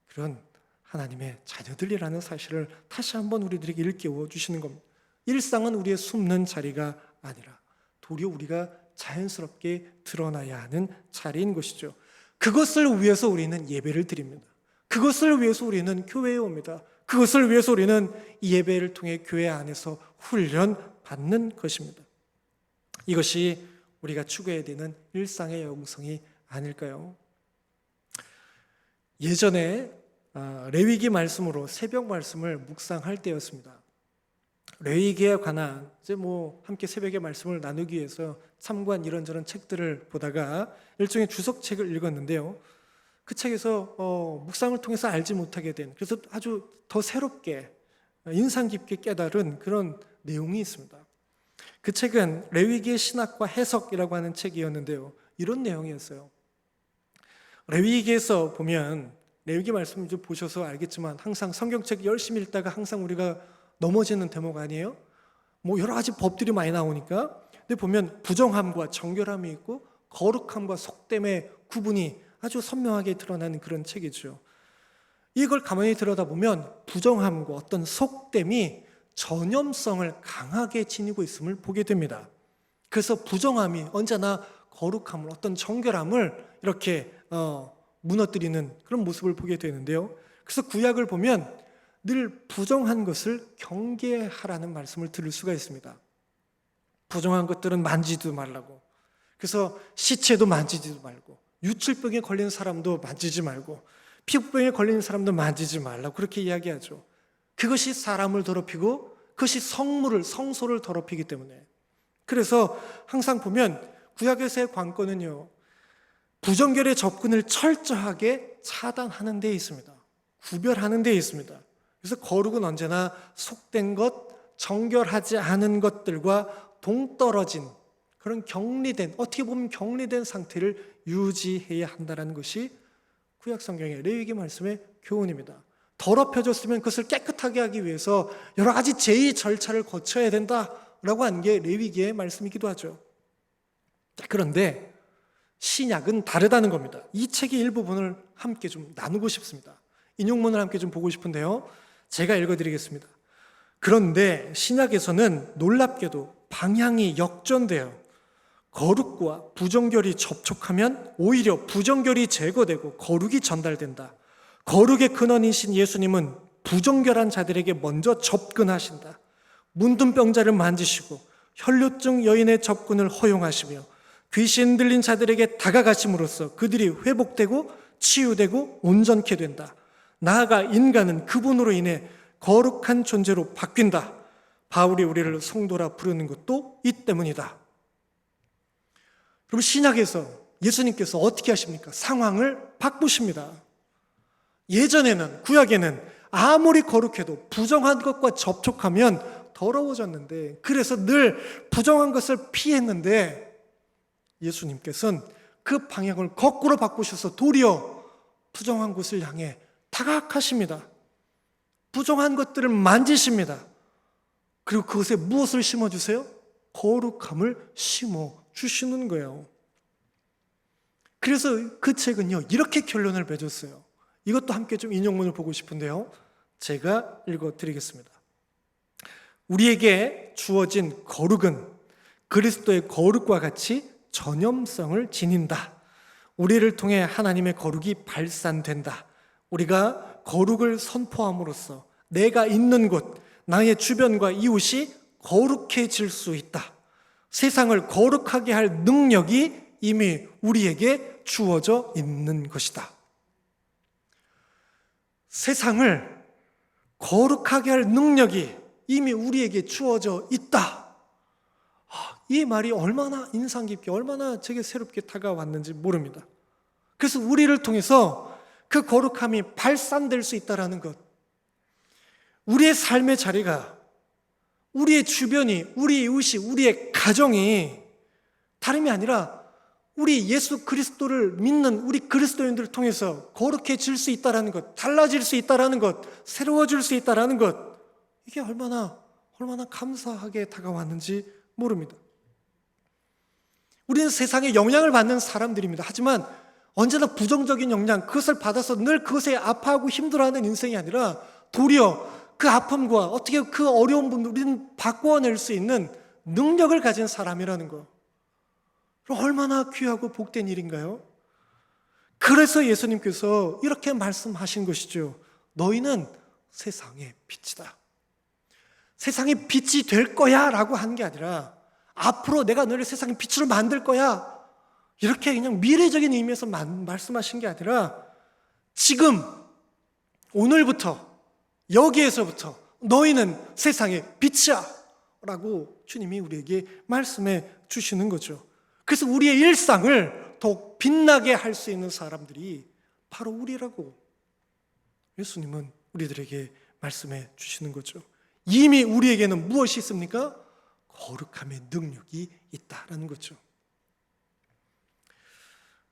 그런 하나님의 자녀들이라는 사실을 다시 한번 우리들에게 일깨워 주시는 겁니다. 일상은 우리의 숨는 자리가 아니라 도리어 우리가 자연스럽게 드러나야 하는 자리인 것이죠. 그것을 위해서 우리는 예배를 드립니다. 그것을 위해서 우리는 교회에 옵니다. 그것을 위해서 우리는 이 예배를 통해 교회 안에서 훈련받는 것입니다. 이것이 우리가 추구해야 되는 일상의 영성이 아닐까요? 예전에 레위기 말씀으로 새벽 말씀을 묵상할 때였습니다. 레위기에 관한 이제 함께 새벽의 말씀을 나누기 위해서 참고한 이런저런 책들을 보다가 일종의 주석책을 읽었는데요. 그 책에서 묵상을 통해서 알지 못하게 된, 그래서 아주 더 새롭게 인상 깊게 깨달은 그런 내용이 있습니다. 그 책은 레위기의 신학과 해석이라고 하는 책이었는데요. 이런 내용이었어요. 레위기에서 보면, 레위기 말씀 좀 보셔서 알겠지만 항상 성경책 열심히 읽다가 항상 우리가 넘어지는 대목 아니에요? 여러 가지 법들이 많이 나오니까. 근데 보면 부정함과 정결함이 있고 거룩함과 속됨의 구분이 아주 선명하게 드러나는 그런 책이죠. 이걸 가만히 들여다보면 부정함과 어떤 속됨이 전염성을 강하게 지니고 있음을 보게 됩니다. 그래서 부정함이 언제나 거룩함을, 어떤 정결함을 이렇게 무너뜨리는 그런 모습을 보게 되는데요. 그래서 구약을 보면 늘 부정한 것을 경계하라는 말씀을 들을 수가 있습니다. 부정한 것들은 만지지도 말라고. 그래서 시체도 만지지도 말고, 유출병에 걸린 사람도 만지지 말고, 피부병에 걸린 사람도 만지지 말라고 그렇게 이야기하죠. 그것이 사람을 더럽히고 그것이 성소를 더럽히기 때문에. 그래서 항상 보면 구약에서의 관건은요, 부정결의 접근을 철저하게 차단하는 데 있습니다. 구별하는 데 있습니다. 그래서 거룩은 언제나 속된 것, 정결하지 않은 것들과 동떨어진 그런 격리된, 어떻게 보면 격리된 상태를 유지해야 한다는 것이 구약 성경의 레위기 말씀의 교훈입니다. 더럽혀졌으면 그것을 깨끗하게 하기 위해서 여러 가지 제의 절차를 거쳐야 된다. 라고 하는 게 레위기의 말씀이기도 하죠. 그런데 신약은 다르다는 겁니다. 이 책의 일부분을 함께 좀 나누고 싶습니다. 인용문을 함께 좀 보고 싶은데요, 제가 읽어드리겠습니다. 그런데 신약에서는 놀랍게도 방향이 역전돼요. 거룩과 부정결이 접촉하면 오히려 부정결이 제거되고 거룩이 전달된다. 거룩의 근원이신 예수님은 부정결한 자들에게 먼저 접근하신다. 문둥병자를 만지시고 혈루증 여인의 접근을 허용하시며 귀신 들린 자들에게 다가가심으로써 그들이 회복되고 치유되고 온전케 된다. 나아가 인간은 그분으로 인해 거룩한 존재로 바뀐다. 바울이 우리를 성도라 부르는 것도 이 때문이다. 그럼 신약에서 예수님께서 어떻게 하십니까? 상황을 바꾸십니다. 예전에는, 구약에는 아무리 거룩해도 부정한 것과 접촉하면 더러워졌는데, 그래서 늘 부정한 것을 피했는데, 예수님께서는 그 방향을 거꾸로 바꾸셔서 도리어 부정한 곳을 향해 다가가십니다. 부정한 것들을 만지십니다. 그리고 그것에 무엇을 심어주세요? 거룩함을 심어주시는 거예요. 그래서 그 책은요, 이렇게 결론을 맺었어요. 이것도 함께 좀 인용문을 보고 싶은데요, 제가 읽어드리겠습니다. 우리에게 주어진 거룩은 그리스도의 거룩과 같이 전염성을 지닌다. 우리를 통해 하나님의 거룩이 발산된다. 우리가 거룩을 선포함으로써 내가 있는 곳, 나의 주변과 이웃이 거룩해질 수 있다. 세상을 거룩하게 할 능력이 이미 우리에게 주어져 있는 것이다. 세상을 거룩하게 할 능력이 이미 우리에게 주어져 있다. 이 말이 얼마나 인상 깊게, 얼마나 제게 새롭게 다가왔는지 모릅니다. 그래서 우리를 통해서 그 거룩함이 발산될 수 있다는 것, 우리의 삶의 자리가, 우리의 주변이, 우리 이웃이, 우리의 가정이 다름이 아니라 우리 예수 그리스도를 믿는 우리 그리스도인들을 통해서 거룩해질 수 있다는 것, 달라질 수 있다는 것, 새로워질 수 있다는 것, 이게 얼마나 감사하게 다가왔는지 모릅니다. 우리는 세상에 영향을 받는 사람들입니다. 하지만 언제나 부정적인 영향, 그것을 받아서 늘 그것에 아파하고 힘들어하는 인생이 아니라 도리어 그 아픔과 어떻게 그 어려운 분들 우리는 바꿔낼 수 있는 능력을 가진 사람이라는 거, 얼마나 귀하고 복된 일인가요? 그래서 예수님께서 이렇게 말씀하신 것이죠. 너희는 세상의 빛이다. 세상의 빛이 될 거야 라고 한 게 아니라 앞으로 내가 너를 세상의 빛으로 만들 거야, 이렇게 그냥 미래적인 의미에서 말씀하신 게 아니라 지금, 오늘부터, 여기에서부터 너희는 세상의 빛이야 라고 주님이 우리에게 말씀해 주시는 거죠. 그래서 우리의 일상을 더욱 빛나게 할 수 있는 사람들이 바로 우리라고 예수님은 우리들에게 말씀해 주시는 거죠. 이미 우리에게는 무엇이 있습니까? 거룩함의 능력이 있다라는 거죠.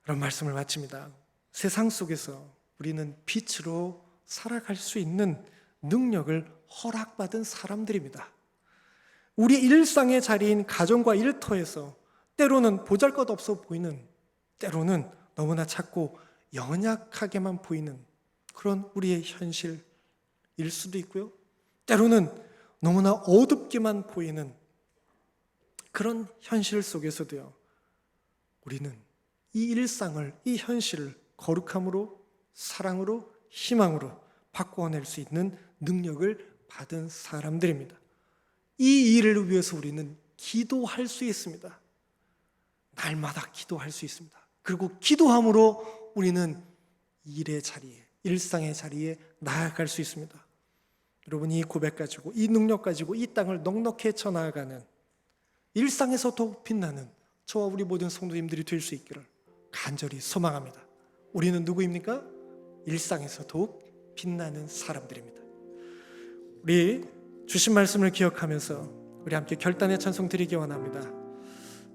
그런 말씀을 마칩니다. 세상 속에서 우리는 빛으로 살아갈 수 있는 능력을 허락받은 사람들입니다. 우리 일상의 자리인 가정과 일터에서 때로는 보잘것없어 보이는, 때로는 너무나 작고 연약하게만 보이는 그런 우리의 현실일 수도 있고요, 때로는 너무나 어둡게만 보이는 그런 현실 속에서도요, 우리는 이 일상을, 이 현실을 거룩함으로, 사랑으로, 희망으로 바꿔낼 수 있는 능력을 받은 사람들입니다. 이 일을 위해서 우리는 기도할 수 있습니다. 날마다 기도할 수 있습니다. 그리고 기도함으로 우리는 일의 자리에, 일상의 자리에 나아갈 수 있습니다. 여러분, 이 고백 가지고, 이 능력 가지고 이 땅을 넉넉히 쳐나가는, 일상에서 더욱 빛나는 저와 우리 모든 성도님들이 될 수 있기를 간절히 소망합니다. 우리는 누구입니까? 일상에서 더욱 빛나는 사람들입니다. 우리 주신 말씀을 기억하면서 우리 함께 결단의 찬송 드리기 원합니다.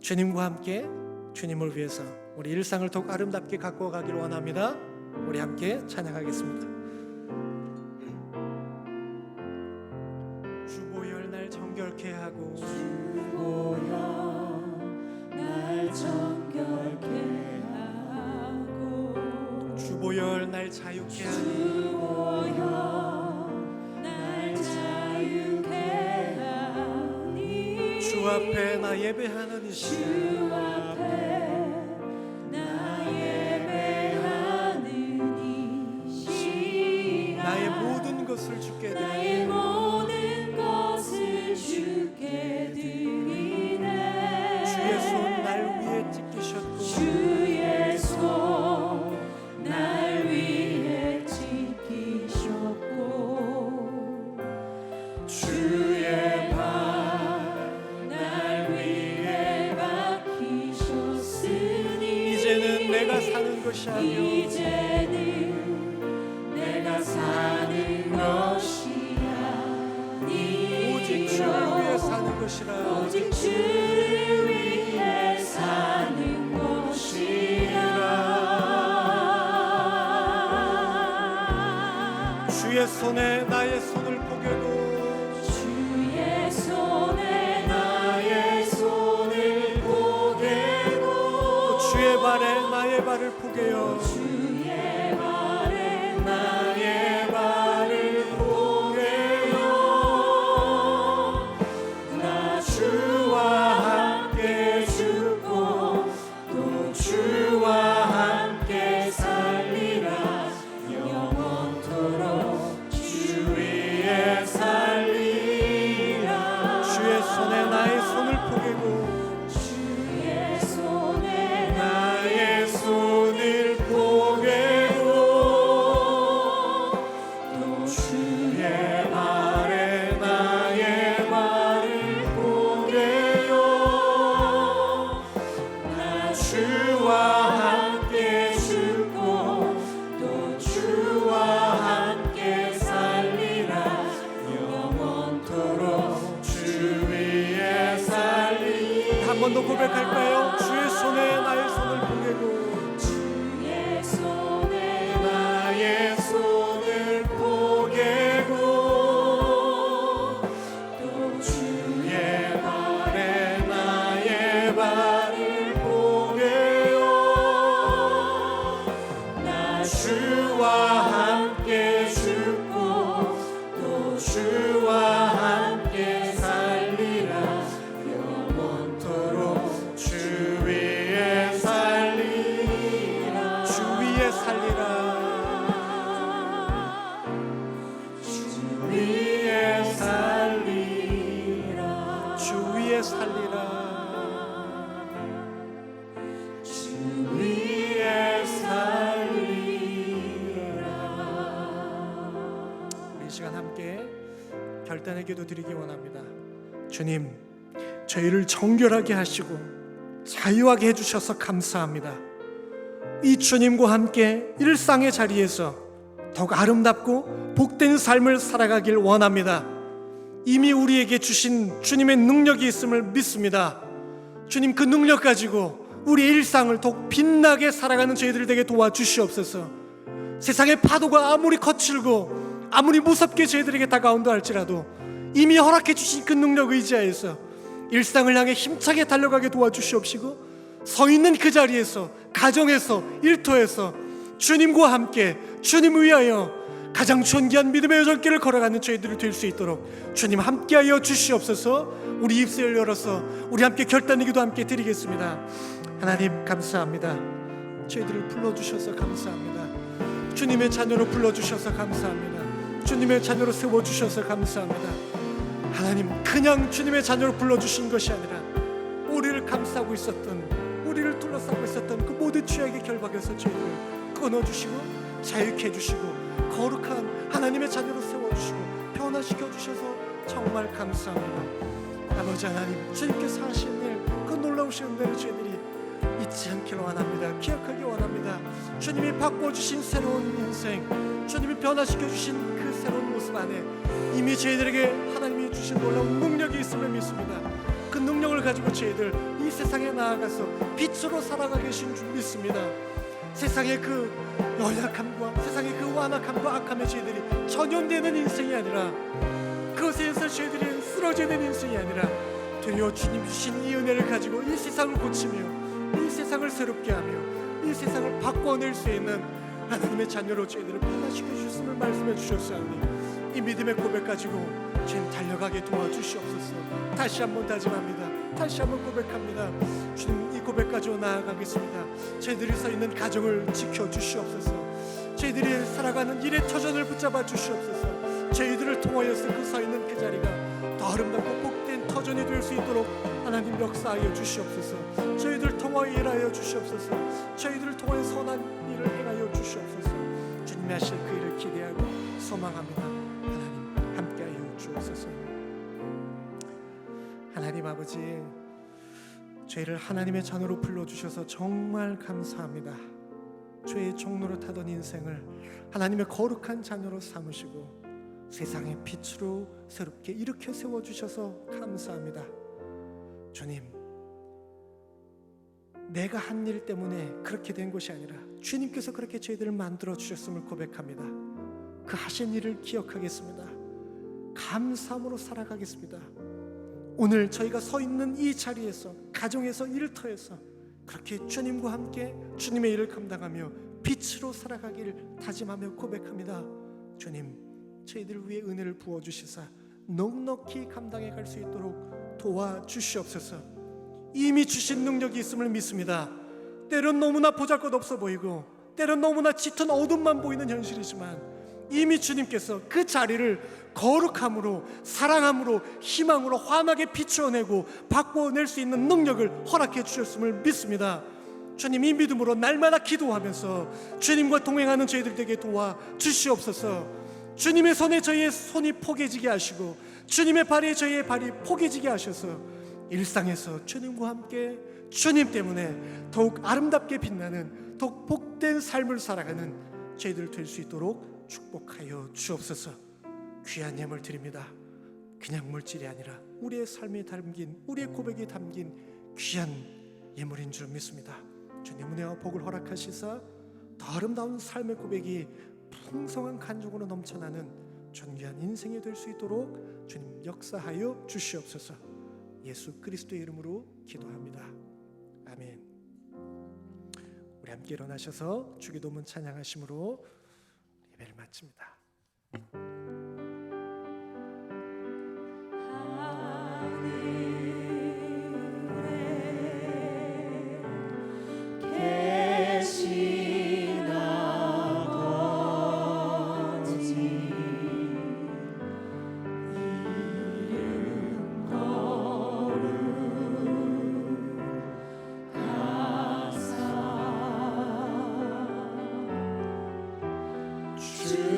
주님과 함께, 주님을 위해서 우리 일상을 더욱 아름답게 갖고 가기를 원합니다. 우리 함께 찬양하겠습니다. 주보혈 날 정결케 하고 보혈 날 자유케 하니 주 보혈 날 자유케 하니 주 앞에 나 예배하는 이 시간 주 앞에 나 예배하는 이 시간 나의 모든 것을 주께 나의 드리네 모든 것을 주께 드리네 주의 손 날 위에 찢기셨고 주의 손 날 위에 찢기셨고 주의 발 날 위에 박히셨으니 이제는 내가 사는 것이 아니요 이제는 내가 사는 것이 아니요 오직 주를 위해 사는 것이라 오직 주를 위해 사는 것이라 주의 손에 나의 손을 포개고 주의 손에 나의 손을 포개고 주의 발에 나의 발을 포개요 주의 발에 나의 발을 포개요 나 주와 함께 죽고 또 주와 함께 살리라 영원토록 주 위에 살리라 주의 손에 나의 손을 포개고 주의 손에 나의 손을 포개고 또 주의 발에 나의 발을 포개요 나 주와 함께 죽고 또 주와 함께 살리라 영원토록 주 위에 살리라 한 번 더 고백할까요? 주의 손에 나의 손을 포개고 주의 손에 나의 손을 포개고 또 주의 발에 나의 발을 포개요 나 주와 함께 죽고 또 주와 함께 살리라 영원토록 주 위에 살리라 주 위에 살리라 주 위에 살리라 주 위에 살리라 주 위에 살리라 이 시간 함께 결단의 기도 드리기 원합니다. 주님, 저희를 정결하게 하시고 자유하게 해주셔서 감사합니다. 이 주님과 함께 일상의 자리에서 더욱 아름답고 복된 삶을 살아가길 원합니다. 이미 우리에게 주신 주님의 능력이 있음을 믿습니다. 주님, 그 능력 가지고 우리의 일상을 더욱 빛나게 살아가는 저희들 되게 도와주시옵소서. 세상의 파도가 아무리 거칠고 아무리 무섭게 저희들에게 다가온다 할지라도 이미 허락해 주신 그 능력 의지하여서 일상을 향해 힘차게 달려가게 도와주시옵시고, 서 있는 그 자리에서, 가정에서, 일터에서 주님과 함께 주님 위하여 가장 존귀한 믿음의 여정길을 걸어가는 저희들이 될 수 있도록 주님 함께하여 주시옵소서. 우리 입술을 열어서 우리 함께 결단의 기도 함께 드리겠습니다. 하나님 감사합니다. 저희들을 불러주셔서 감사합니다. 주님의 자녀로 불러주셔서 감사합니다. 주님의 자녀로 세워주셔서 감사합니다. 하나님, 그냥 주님의 자녀로 불러주신 것이 아니라 우리를 감싸고 있었던, 우리를 둘러싸고 있었던 그 모든 죄악의 결박에서 저희를 끊어주시고 자유케 해주시고 거룩한 하나님의 자녀로 세워주시고 변화시켜 주셔서 정말 감사합니다. 아버지 하나님, 주님께서 하신 일, 그 놀라우신 은혜를 저희들이 잊지 않기를 원합니다. 기억하기 원합니다. 주님이 바꿔주신 새로운 인생, 주님이 변화시켜주신 그 새로운 모습 안에 이미 저희들에게 하나님이 주신 놀라운 능력이 있음을 믿습니다. 그 능력을 가지고 저희들 이 세상에 나아가서 빛으로 살아가 계신 줄 믿습니다. 세상의 그 연약함과 세상의 그 완악함과 악함에 저희들이 전염되는 인생이 아니라, 그것에서 저희들이 쓰러지는 인생이 아니라 되려 주님 주신 이 은혜를 가지고 이 세상을 고치며 이 세상을 새롭게 하며 이 세상을 바꿔낼 수 있는 하나님의 자녀로 저희들을 변화시켜 주셨음을 말씀해 주셨사오니 이 믿음의 고백 가지고 주님 달려가게 도와주시옵소서. 다시 한번 다짐합니다. 다시 한번 고백합니다. 주님 이 고백 가지고 나아가겠습니다. 저희들이 서 있는 가정을 지켜주시옵소서. 저희들이 살아가는 일의 터전을 붙잡아 주시옵소서. 저희들을 통하여서 그 서 있는 그 자리가 더 아름답고 복된 터전이 될 수 있도록 하나님 역사하여 주시옵소서. 저희들 통하여 일하여 주시옵소서. 저희들을 통하여 선한 일을 행하여 주시옵소서. 주님이 하실 그 일을 기대하고 소망합니다. 하나님 함께하여 주옵소서. 하나님 아버지, 저희를 하나님의 자녀로 불러주셔서 정말 감사합니다. 죄의 종로로 타던 인생을 하나님의 거룩한 자녀로 삼으시고 세상의 빛으로 새롭게 일으켜 세워주셔서 감사합니다. 주님, 내가 한 일 때문에 그렇게 된 것이 아니라 주님께서 그렇게 저희들을 만들어 주셨음을 고백합니다. 그 하신 일을 기억하겠습니다. 감사함으로 살아가겠습니다. 오늘 저희가 서 있는 이 자리에서, 가정에서, 일터에서 그렇게 주님과 함께 주님의 일을 감당하며 빛으로 살아가기를 다짐하며 고백합니다. 주님, 저희들 위해 은혜를 부어주시사 넉넉히 감당해 갈 수 있도록 도와주시옵소서. 이미 주신 능력이 있음을 믿습니다. 때론 너무나 보잘것없어 보이고 때론 너무나 짙은 어둠만 보이는 현실이지만 이미 주님께서 그 자리를 거룩함으로, 사랑함으로, 희망으로 환하게 비추어내고 바꾸어낼 수 있는 능력을 허락해 주셨음을 믿습니다. 주님, 이 믿음으로 날마다 기도하면서 주님과 동행하는 저희들에게 도와주시옵소서. 주님의 손에 저희의 손이 포개지게 하시고 주님의 발에 저희의 발이 포개지게 하셔서 일상에서 주님과 함께 주님 때문에 더욱 아름답게 빛나는, 더욱 복된 삶을 살아가는 저희들 될 수 있도록 축복하여 주옵소서. 귀한 예물 드립니다. 그냥 물질이 아니라 우리의 삶에 담긴, 우리의 고백이 담긴 귀한 예물인 줄 믿습니다. 주님 은혜와 복을 허락하시사 더 아름다운 삶의 고백이 풍성한 간증으로 넘쳐나는 존귀한 인생이 될 수 있도록 주님 역사하여 주시옵소서. 예수 그리스도의 이름으로 기도합니다. 아멘. 우리 함께 일어나셔서 주기도문 찬양하심으로 예배를 마칩니다. 주